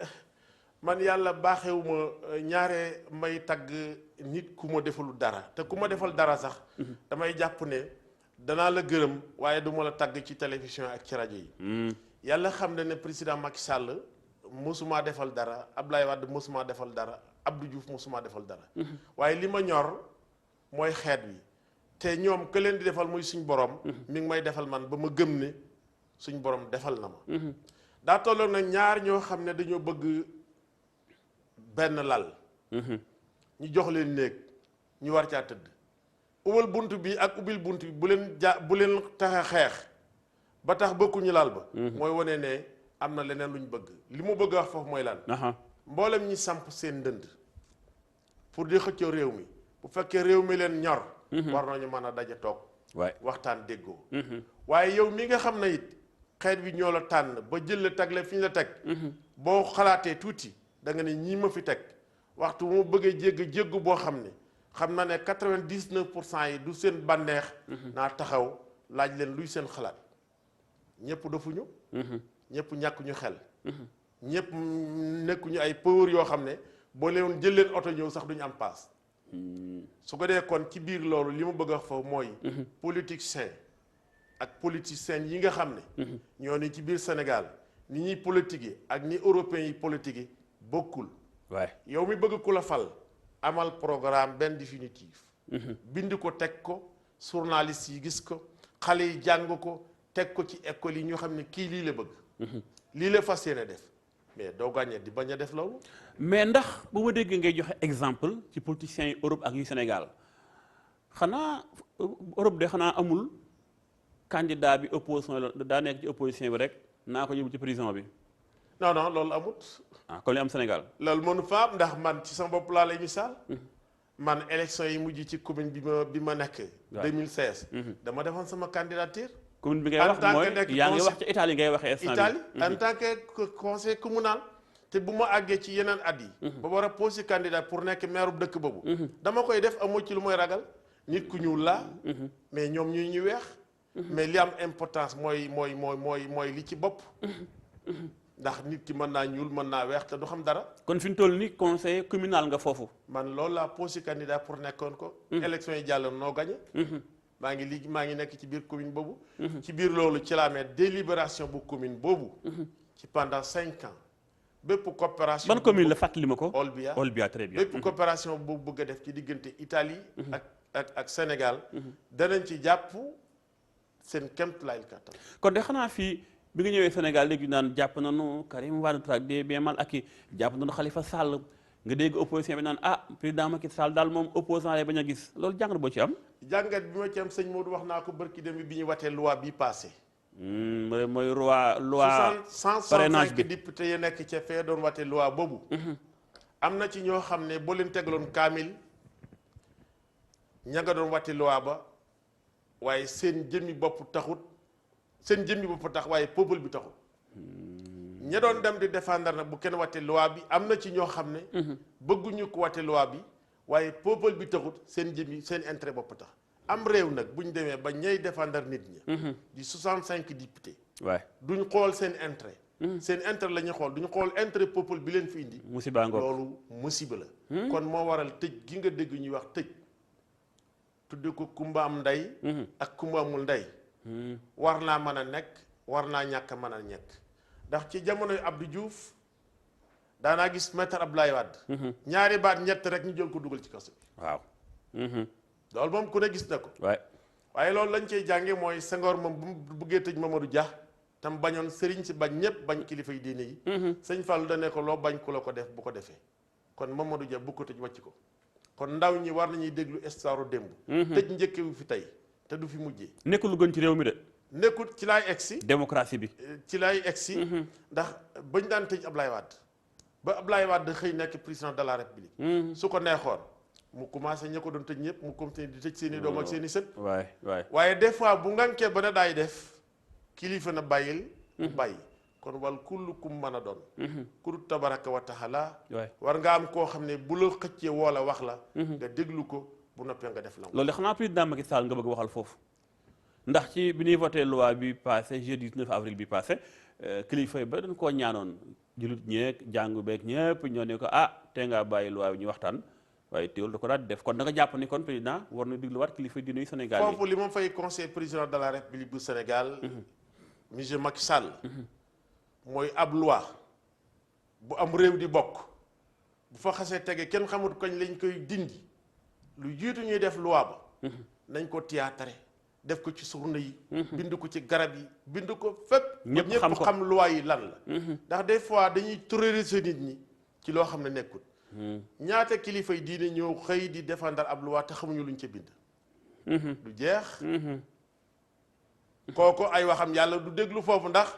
man yàlla baaxewuma ñaare may tagg nit ku ma deful dara te ku ma defal dara sax damay jàpp ne danaa la gërëm waaye du ma la tagg ci télévision ak ci rajo yi. yàlla xam na ne président Macky Sall mosuma defal dara Abdoulaye Wade mosuma defal dara Abdou Diouf mosuma defal dara. waaye li ma ñor mooy xeet wi te ñoom que leen di defal muy suñ borom. mi ngi may defal man ba ma gëm ne suñ borom defal na ma. daa tolloon nag ñaar ñoo xam ne dañoo bëgg benn lal. ñu jox leen néeg ñu war caa tëdd. ubal bunt bi ak ubbil bunt bi bu leen tax a xeex ba tax bokkuñu lal ba. mooy wane ne am na leneen luñ bëgg li mu bëgg a wax foofu mooy lan. mboolem ñi samp seen ndënd pour di xëccoo réew mi bu fekkee réew mi leen ñor. war nañu mën a daje toog. waxtaan déggoo. waaye yow mi nga xam ne it xeet wi ñoo la tànn ba jël la tag la fi ñu la teg. boo xalaatee tuuti da nga ne ñii ma fi teg waxtu mu bëggee jéggu boo xam ne xam na ne 99% yi du seen bànneex. naa taxaw laaj leen luy seen xalaat ñëpp dofuñu. ñëpp ñàkkuñu xel. ñëpp nekkuñu ay pauvres yoo xam ne boo leen jël leen oto ñëw sax duñu am paas. su ko dee kon ci biir loolu li ma bëgg a wax foofu mooy. politicien ak politiciens yi nga xam ne. ñoo ni ci biir Sénégal ni ñuy politique yi ak ni européens yi politique yi bokkul. yow mi bëgg ku la fal amal programme benn définitif. bind ko teg ko journaliste yi gis ko xale yi jàng ko teg ko ci école yi ñoo xam ne kii lii la bëgg. lii la fas yéene def mais doo gàññee di bañ a def loolu. mais ndax bu ma déggee ngay joxe exemple ci politiciens yi Europe ak yu Sénégal xanaa Europe de xanaa amul candidat bi opposition la daa nekk ci opposition bi rek naa ko yóbbu ci prison bi. non loolu amut. comme li am Sénégal. loolu mënu fa am ndax man ci sama bopp laa lay misaal. man élection yi mujj ci commune bi ma nekk. 2016. dama defoon sama candidature. commune bi ngay wax mooy yaa ngi wax ci Italie ngay waxee instant Italie en tant que conseil communal. te bu ma àggee ci yeneen at yi. ba war a posé candidat pour nekk maire bu dëkk boobu. dama koy def amoo ci lu mooy ragal. nit ku ñuul laa. mais ñoom ñu weex. mais li am importance mooy li ci bopp. ndax nit ki mën naa ñuul mën naa weex te du xam dara. kon fi ñu toll ni conseil communal nga foofu. man loolu laa posé candidat pour nekkoon ko. élection yi jàll noo gañe. maa ngi nekk ci biir commune boobu. ci biir loolu ci laa amee délibération bu commune boobu. ci pendant 5 ans. bépp coopération ban commune la fàttali ma ko. Olbia très bien. bépp coopération bu bëgg a def ci diggante Italie. ak Sénégal. danañ ci jàpp seen kéemtalaay kàttan. kon de xanaa fii bi nga ñëwee Sénégal léegi naan jàpp nañu Karim Wade traque des biens mal acquis jàpp nañu Khalifa Sall nga dégg opposition bi naan président Macky Sall daal moom opposant lay bañ a gis loolu jàngat boo ci am. jàngat bi ma ci am sëñ Modou wax naa ko barki dem bi ñu watee loi bi passé. mooy loi parrainage bi 165 député yi nekk ca fee doon watee loi boobu. am na ci ñoo xam ne boo leen tegaloon kaamil ña nga doon watee loi ba waaye seen jëmmi bopp taxut. seen jëmmi bopp tax waaye peuple bi taxul. ña doon dem di défendre nag bu kenn wate loi bi am na ci ñoo xam ne. bëgguñu ko wate loi bi waaye peuple bi taxut seen jëmmi seen intérêt bopp tax. am réew nag bu ñu demee ba ñay défendre nit ñi. di 65 députés. duñ xool seen intérêt. seen intérêt la ñuy xool duñ xool intérêt peuple bi leen fi indi. musiba ngoog loolu musiba la. kon moo waral tëj gi nga dégg ñuy wax tëj. tudde ko kumba am ndey. ak kumba amul ndey. war naa mën a nekk war naa ñàkk mën a nekk ndax ci jamonoy Abdou Diouf daanaa gis maître Abdoulaye Wade. ñaari baat ñett rek ñu jël ko dugal ci kaso bi. waaw. loolu moom ku ne gis na ko. waaye loolu lañ cey jànge mooy Senghor moom bu mu buggee tëj Mamadou Dia tam bañoon sëriñ si bañ ñëpp bañ kilifa yi diine yi. sëñ Fallou da ne ko loo bañ ku la ko def bu ko defee kon Mamadou Dia bu ko tëj wàcc ko kon ndaw ñi war nañuy déglu histoire démb. tëj njëkkewu fi tey. te du fi mujjee. nekkul lu gën ci réew mi de. nekkul ci laay egsi. démocratie bi. ci laay egsi. ndax bañ daan tëj Ablaye Wade ba Ablaye Wade xëy nekk président de la république. su ko neexoon mu commencé ña ko doon tëj ñëpp mu continué di tëj seen i doom ak seen i sët. waaye des fois bu ngànkee ba ne daay def kilifa na bàyyil. bàyyi kon wal kullukum mën a doon ku dul tabaraka wa taala waay war nga am koo xam ne bu la xëccee woo la wax la nga déglu ko bu noppee nga def la loolu xanaa président Macky Sall nga bëgg waxal foofu ndax ci bi ñuy voté loi bi passé jeudi 19 avril bi passé kilifa yi ba dañ koo ñaanoon julut ñeeg jàngu beeg ñëpp ñoo ne ko te ngaa bàyyi loi bi ñu waxtaan waaye teewul da ko daal di def kon da nga jàpp ni kon président war na dégluwaat kilifa diine yu Sénégal yi foofu li ma fay conseil président de la république bu Sénégal monsieur Macky Sall mooy ab loi bu am réew di bokk bu fa xasee tege kenn xamut kañ lañ koy dindi lu jiitu ñuy def loi ba nañ ko théâtre def ko ci journée yi bind ko ci garab yi bind ko fépp ñëpp xam loi yi lan la ndax des fois dañuy terroriser nit ñi ci loo xam ne nekkul ñaata kilifa yi diine ñëw xëy di défendre ab loi te xamuñu luñ ca bind du jeex kooku ay waxam yàlla du déglu foofu ndax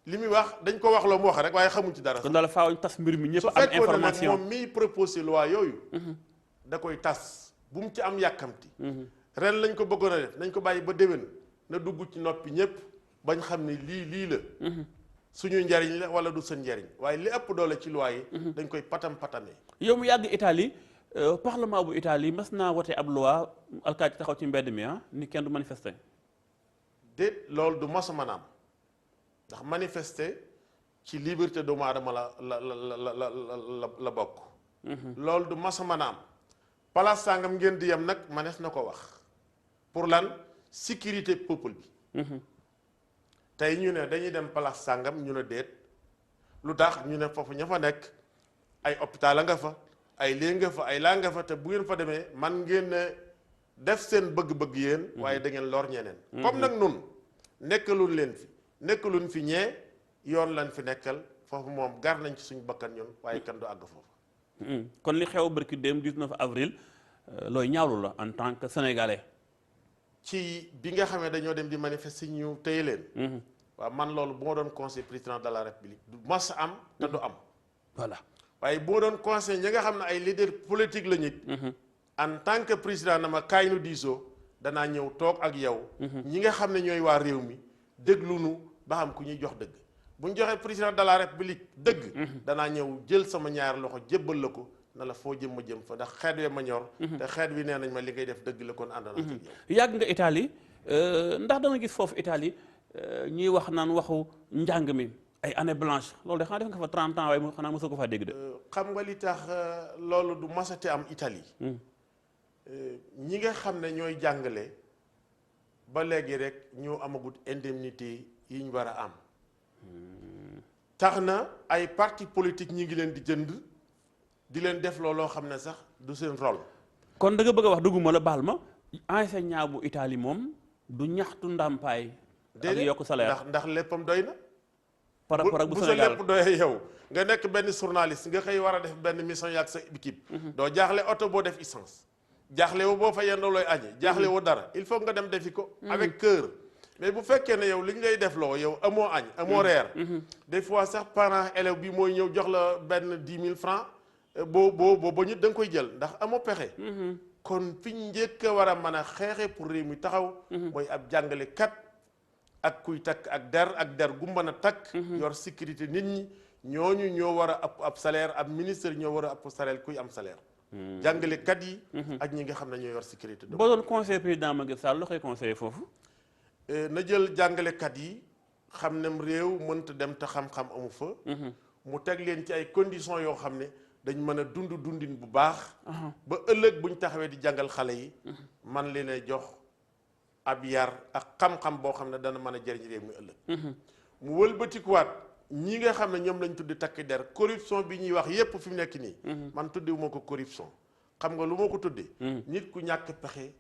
li muy wax dañ ko wax loo mu wax rek waaye xamuñ ci dara kon daal faaw ñu tas mbir mi ñëpp am su fekkoon ne nag information moom miy proposé loi yooyu da koy tas bu mu ci am yàkkamti ren lañ ko bëggoon a def nañ ko bàyyi ba déwén na dugg ci noppi ñëpp bañ xam ne lii la suñu njariñ la wala du seen njariñ waaye li ëpp doole ci loi yi dañ koy patamee yow mu yàgg Italie parlement bu Italie mas naa wote ab loi alkaati taxaw ci mbedd mi ni kenn du manifester déet loolu du mos a mën a am ndax manifester ci liberté doomu aadama la bokk loolu du mos a mën a am place sàngam ngeen di yem nag manees na ko wax pour lan sécurité peuple bi tey ñu ne dañuy dem place sàngam ñu ne déet lu tax ñu ne foofu ña fa nekk ay hôpital a nga fa ay lii nga fa ay laa nga fa te bu ngeen fa demee man ngeen ne def seen bëgg-bëgg yéen waaye da ngeen lor ñeneen comme nag nun nekkaluñ leen fi nekkaluñ fi ñee yoon lañ fi nekkal foofu moom gar nañ ci suñu bakkan ñun waaye kan du àgg foofu kon li xew barki dem 19 avril looy ñaawlu la en tant que sénégalais ci bi nga xamee dañoo dem di manifester ñu téye leen waaw man loolu bu ma doon conseil président de la république du mas am te du am voilà waaye bu ma doon conseil ñi nga xam ne ay leader politique la ñit en tant que président na ma kaay nu diisoo danaa ñëw toog ak yow ñi nga xam ne ñooy waa réew mi déglu nu ba xam ku ñuy jox dëgg bu ñu joxee président de la république dëgg danaa ñëw jël sama ñaari loxo jébbal la ko na la foo jëm ma jëm fa ndax xeet wee ma ñor te xeet wi nee nañ ma li ngay def dëgg la kon ànd naa ak yow yàgg nga Italie ndax da nga gis foofu Italie ñuy wax naan waxu njàng mi ay année blanche loolu de xanaa def nga fa 30 ans waaye xanaa mosoo ko faa dégg de xam nga li tax loolu du masate am Italie ñi nga xam ne ñooy jàngale ba léegi rek ñoo amagut indemnité yi ñu war a am tax na ay parti politique ñi ngi leen di jënd di leen def looloo xam ne sax du seen rôle kon da nga bëgg a wax dugguma la baal ma enseignant bu Italie moom du ñaxtu ndàmpaay ak yokk salaire ndax léppam doy na par rapport ak bu sa Sénégal lépp doyee yow nga nekk benn journaliste nga xëy war a def benn mission yaag sa équipe doo jaaxle oto boo def essence jaaxle woo boo fa yendoo looy añe jaaxle woo dara il faut nga dem defi ko avec cœur mais bu fekkee ne yow li ñu lay def loo yow amoo añ amoo reer des fois sax parent élève bi mooy ñëw jox la benn 10 000 francs boo ba ñu da nga koy jël ndax amoo pexe kon fi ñu njëkk a war a mën a xeexe pour réew mi taxaw mooy ab jàngalekat ak kuy takk ak der gu mën a takk yor sécurité nit ñi ñooñu ñoo war a ab salaire ab ministre ñoo war a ab salaire kuy am salaire jàngalekat yi ak ñi nga xam ne ñoo yor sécurité boo doon conseil président Macky Sall loo koy conseillé foofu na jël jàngalekat yi xam ne réew mënta dem te xam-xam amu fa mu teg leen ci ay conditions yoo xam ne dañ mën a dundin bu baax ba ëllëg buñ taxawee di jàngal xale yi man leen a jox ab yar ak xam-xam boo xam ne dana mën a jëriñ réew mi ëllëg mu wëlbatikuwaat ñi nga xam ne ñoom lañ tuddi takk der corruption bi ñuy wax yépp fi mu nekk nii man tuddi wu ma ko corruption xam nga lu ma ko tuddi nit ku ñàkk pexe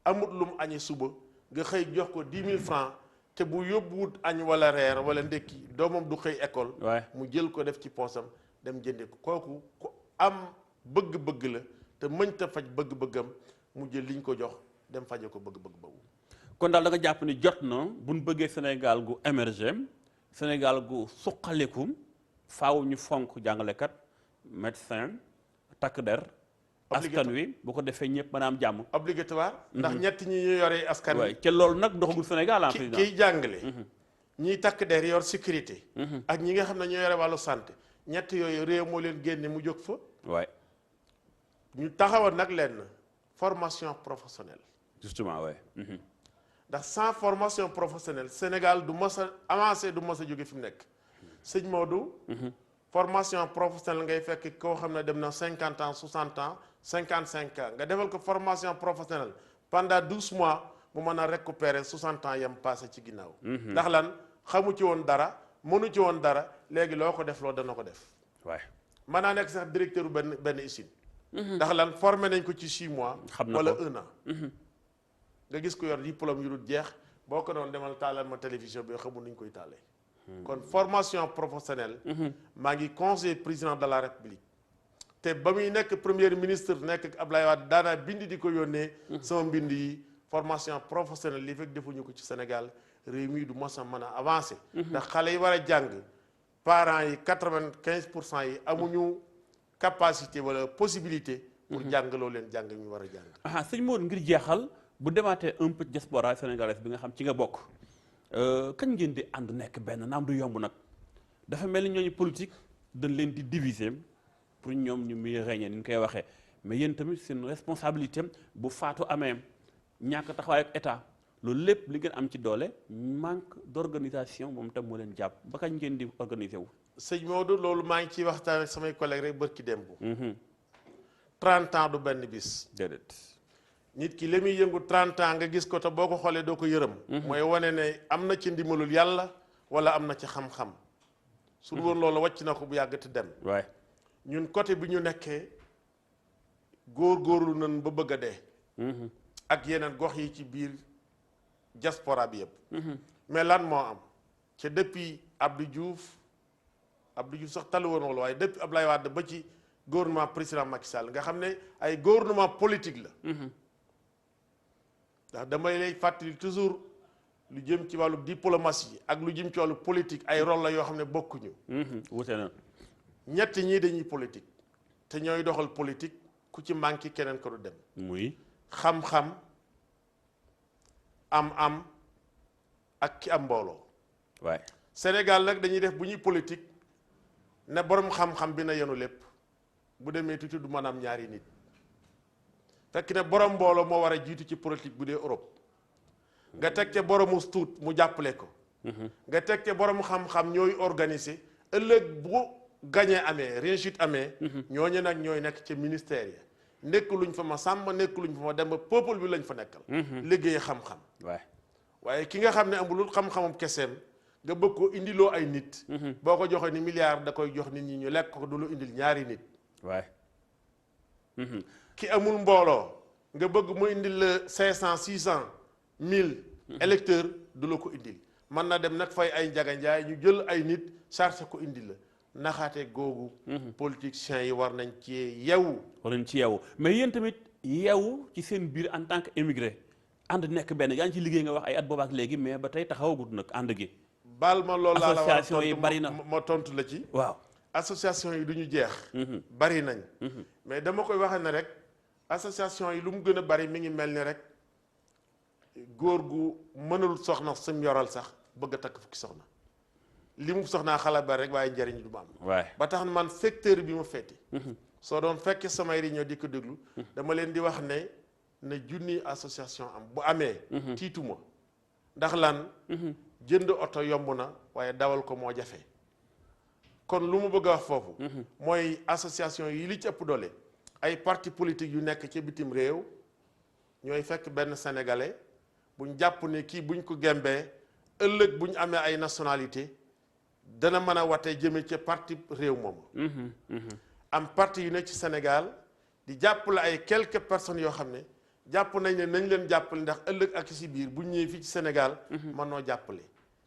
amut lu mu añee suba nga xëy jox ko 10 000 francs te bu yóbbuwut añ wala reer wala ndekki doomam du xëy école mu jël ko def ci poosam dem jënde ko kooku ku am bëgg-bëgg la te mënta faj bëgg-bëggam mu jël liñ ko jox dem faje ko bëgg-bëgg boobu kon daal da nga jàpp ni jot na buñ bëggee Sénégal gu émerger Sénégal gu suqalekum faaw ñu fonk jàngalekat médecin takk der askan wi bu ko defee ñëpp mën a am jàmm obligatoire ndax ñett ñi ñu yoree askan wi te loolu nag doxagul Sénégal en président kiy jàngale ñiy takk der yor sécurité. ak ñi nga xam ne ñoo yore wàllu santé ñett yooyu réew moo leen génne mu jóg fa. waay ñu taxawal nag leen formation professionnelle. justement waay. ndax sans formation professionnelle Sénégal du mos a avancé du mos a jóge fi mu nekk. sëñ Maodo. formation professionnelle ngay fekk koo xam ne dem na 50 ans 60 ans 55 ans nga defal ko formation professionnelle pendant 12 mois mu mën a récupérer 60 ans yam passé ci ginnaaw. ndax lan xamu ci woon dara mënu ci woon dara léegi loo ko def loo dana ko def. waay mën naa nekk sax directeur benn usine. ndax lan formé nañ ko ci 6 mois. wala 1 an. nga gis ko yor diplôme yu dul jeex boo ko doon demal taalal ma télévision bi xamul nuñ koy taalee. kon formation professionnelle. maa ngi conseiller président de la république. te ba muy nekk premier ministre nekk Abdoulaye Wade daanaa bind di ko yónnee. sama mbind yi formation professionnelle li fekk defuñu ko ci Sénégal réew mi du mos a mën a avancer. ndax xale yi war a jàng parents yi 95% yi amuñu capacité wala possibilité. pour jàngaloo leen jàng ñu war a jàng. sëñ Modou ngir jeexal bu demaatee un peu diaspora sénégalaise bi nga xam ci nga bokk. kañ ngeen di ànd nekk benn naam du yomb nag dafa mel ni ñooñu politique dañ leen di diviser pour ñoom ñu muy régner ni ñu koy waxee mais yéen tamit seen responsabilité bu faatu amee ñàkk taxawaay ak état loolu lépp li ngeen am ci doole manque d'organisation moom tam moo leen jàpp ba kañ ngeen di organiser wu. sëñ Maodo loolu maa ngi ciy waxtaan ak samay collègues rek bërki démb. 30 ans du benn bis. déedéet. nit ki li muy yëngu 30 ans nga gis ko te boo ko xoolee doo ko yërëm. mooy wane ne am na ci ndimbalul yàlla wala am na ci xam-xam. su dul woon loolu wàcc na ko bu yàgg te dem. waay ñun côté bi ñu nekkee góor-góorlu nañ ba bëgg a dee. ak yeneen gox yi ci biir diaspora bi yëpp. mais lan moo am ca depuis Abdou Diouf sax talu woon wala waaye depuis Abdoulaye Wade ba ci gouvernement président Macky Sall nga xam ne ay gouvernement politique la. ndax damay lay fàttali toujours lu jëm ci wàllu diplomatie ak lu jëm ci wàllu politique ay rôle la yoo xam ne bokkuñu. wute na. ñett ñii dañuy politique te ñooy doxal politique ku ci manqué keneen ko du dem. muy xam-xam am ak ki am mbooloo. waay Sénégal nag dañuy def bu ñuy politique ne borom xam-xam bi na yenu lépp bu demee tuuti du mën a am ñaari nit. fekk ne borom mbooloo moo war a jiitu ci politique bu dee Europe nga teg ca boromu tuut mu jàppale ko. nga teg ca borom xam-xam ñooy organiser ëllëg bu gañee amee réussite amee. ñooñu nag ñooy nekk ca ministère yi nekk luñ fa ma sàmm nekk luñ fa ma dem ba peuple bi lañ fa nekkal. liggéey xam-xam. waaye ki nga xam ne amulul xam-xamam keseem nga bëgg ko indiloo ay nit. boo ko joxee ni milliard da koy jox nit ñi ñu lekk ko du lu indil ñaari nit. ki amul mbooloo nga bëgg mu indil la 500 600 1000 électeurs du la ko indil mën na dem nag fay ay njaganjaay ñu jël ay nit chargé ko indil la naxaate googu. politiciens yi war nañ ci yeewu. mais yéen tamit yeewu ci seen biir en tant que émigré ànd nekk benn yaa ngi ci liggéey nga wax ay at boobaak léegi mais ba tey taxawagut nag ànd gi. baal ma loolu laa la war a association yi bari na ma tontu la ci. waaw association yi du ñu jeex. bari nañ. mais dama koy waxee ne rek. association yi lu mu gën a bari mi ngi mel ni rek góor gu mënul soxna sum yoral sax bëgg a takk fukki soxna li mu soxnaa xala bari rek waaye njariñ du ma am. ba tax man secteur bi ma feeti soo doon fekkee samay réunion di ko déglu dama leen di wax ne na junni association am bu amee tiituma ndax lan jënd oto yomb na waaye dawal ko moo jafe kon lu mu bëgg a wax foofu mooy association yi li ci ëpp doole ay parti politique yu nekk ci bitim réew ñooy fekk benn sénégalais buñ jàpp ne kii buñ ko gembee ëllëg buñ amee ay nationalité dana mën a watee jëme ci parti réew moomu am parti yu ne ci Sénégal di jàppale ay quelques personnes yoo xam ne jàpp nañ ne nañ leen jàppale ndax ëllëg ak si biir buñ ñëwee fii ci Sénégal mën noo jàppale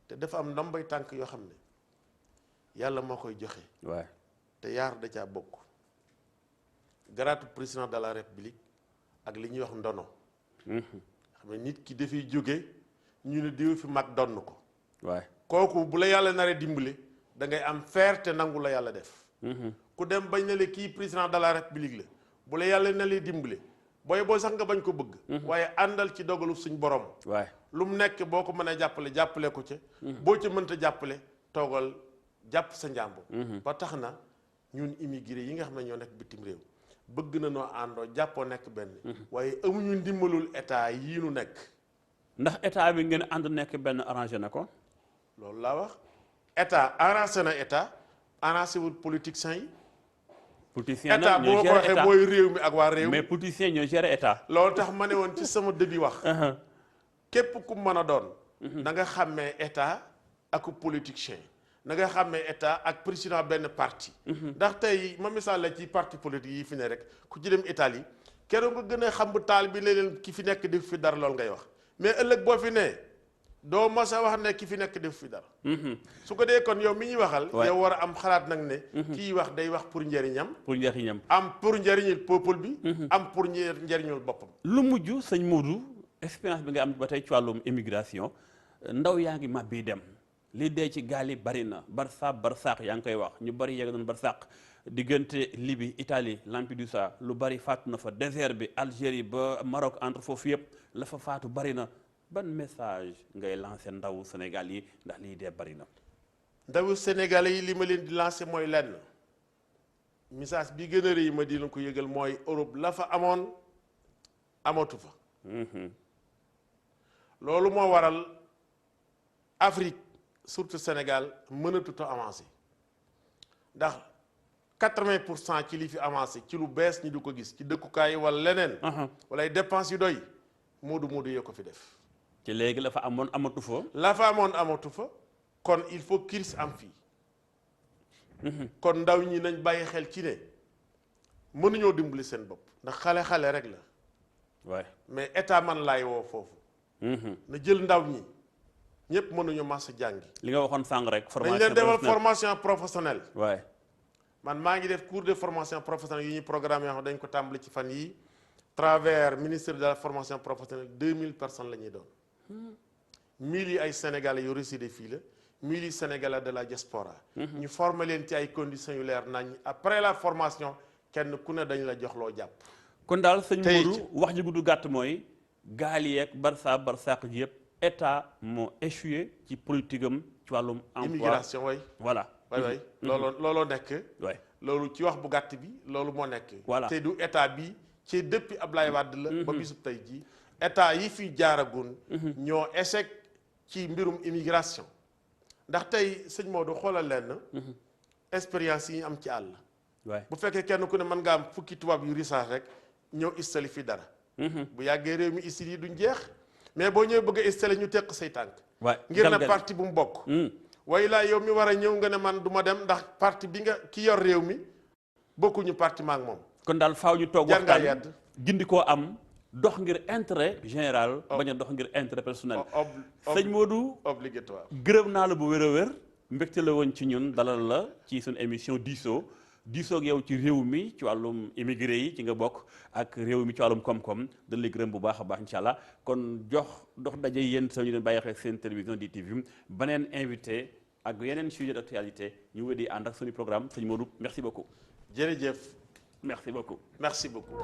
te dafa am ndombay tànk yoo xam ne yàlla moo koy joxe te yaar da caa bokk garaatu président de la république ak li ñuy wax ndono xam ne nit ki dafay jóge ñu ne diw fi mag donn ko kooku bu la yàlla naree dimbali da ngay am fierté nangu la yàlla def ku dem bañ ne le kii président de la république la bu la yàlla na lay dimbali boo sax nga bañ ko bëgg waaye àndal ci dogalu suñ borom waay lu mu nekk boo ko mënee jàppale ko ca boo ca mënta jàppale toogal jàpp sa njàmbu ba tax na ñun immigré yi nga xam ne ñoo nekk bitim réew bëgg na noo àndoo jàppoo nekk benn waaye amuñu ndimbalul état yii nu nekk ndax état bi ngeen ànd nekk benn arrangé na ko loolu laa wax état arrangé na état arrangé wul politiciens yi politiciens état boo ko waxee mooy réew mi ak waa réew mi mais politiciens ñoo géré état loolu tax ma ne woon ci sama début wax képp ku mën a doon da nga xàmmee état ak politicien na nga xàmmee état ak président benn parti ndax tey ma misaal la ci parti politique yi fi ne rek ku ci dem Italie keroog nga gën a xam bu taal bi leen ki fi nekk def fi dara loolu ngay wax mais ëllëg boo fi ne doo mas a wax ne ki fi nekk def fi dara su ko dee kon yow mi ñuy waxal yow war a am xalaat nag ne kii wax day wax pour njëriñam am pour njëriñul peuple bi am pour njëriñul boppam lu mujj sëñ Modou expérience bi nga am ba tey ci wàllum immigration ndaw yaa ngi màbbi dem li dee ci gaal yi bari na barsaax yaa ngi koy wax ñu bari yegg doon barsaax diggante Libye Italie Lampedusa lu bari faatu na fa désert bi Algérie ba Maroc entre foofu yëpp la fa faatu bari na ban message ngay lancé ndawu Sénégal yi ndax lii dee bari na ndawu Sénégal yi li ma leen di lancé mooy lenn message bi gën a rëy ma di leen ko yëgal mooy Europe la fa amoon amatu fa loolu moo waral Afrique surtout Sénégal mënatut a avancé ndax 80% ci li fi avancé ci lu bees ñi du ko gis ci dëkkukaay yi wala leneen wala ay dépenses yu doy moodu yee ko fi def ci léegi la fa amoon amatu fa la fa amoon amatu fa kon il faut kiris am fii kon ndaw ñi nañ bàyyi xel ci ne mënuñoo dimbali seen bopp ndax xale rek la waay mais état man laay woo foofu na jël ndaw ñi ñëpp mënuñu mas jàngi li nga waxoon sànq rek dañ leen defal formation professionnelle waay man maa ngi def cours de formation professionnelle yu ñuy programme yoo xam dañ ko tàmbali ci fan yi travers ministère de la formation professionnelle 2000 personnes la ñuy doon 1000 yi ay sénégalais yu résidé fii la 1000 yi sénégalais de la diaspora ñu former leen ci ay conditions yu leer nañ après la formation kenn ku ne dañ la jox loo jàpp kon daal sëñ Modou wax ji gudd gàtt mooy gaal yeeg barsaq ji yëpp état moo échoué ci politique am ci wàllum emploi immigration way voilà way looloo nekk waay loolu ci wax bu gàtt bi loolu moo nekk voilà te du état bi ci depuis Ablaye Wade la ba bisub tey ji état yi fi jaaragun ñoo échec ci mbirum immigration ndax tey sëñ Maodo xoolal leen expérience yi ñu am ci àll bu fekkee kenn ku ne mën nga am fukki tubaab yu risaas rek ñëw installé fi dara bu yàggee réew mi istil yi duñ jeex mais boo ñëwee bëgg a installé ñu teq say tànk ngir na parti bu mu bokk way laa yow mi war a ñëw nga ne man du ma dem ndax parti bi nga ki yor réew mi bokkuñu parti maak moom kon daal faaw ñu toog waxtaan gindi koo am dox ngir intérêt général bañ a dox ngir intérêt personnel sëñ Modou obligatoire gërëm naa la bu wér a wér mbégte la woon ci ñun dalal la ci suñu émission diisoo ak yow ci réew mi ci wàllum immigré yi ci nga bokk ak réew mi ci wàllum koom-koom dañ lay gërëm bu baax a baax incha allah kon dox daje yéen sa ñu leen bàyyi xel seen télévision DTV beneen invité ak yeneen sujet d'actualité ñu wédi ànd ak suñu programme sëñ Modou merci beaucoup jërëjëf merci beaucoup merci beaucoup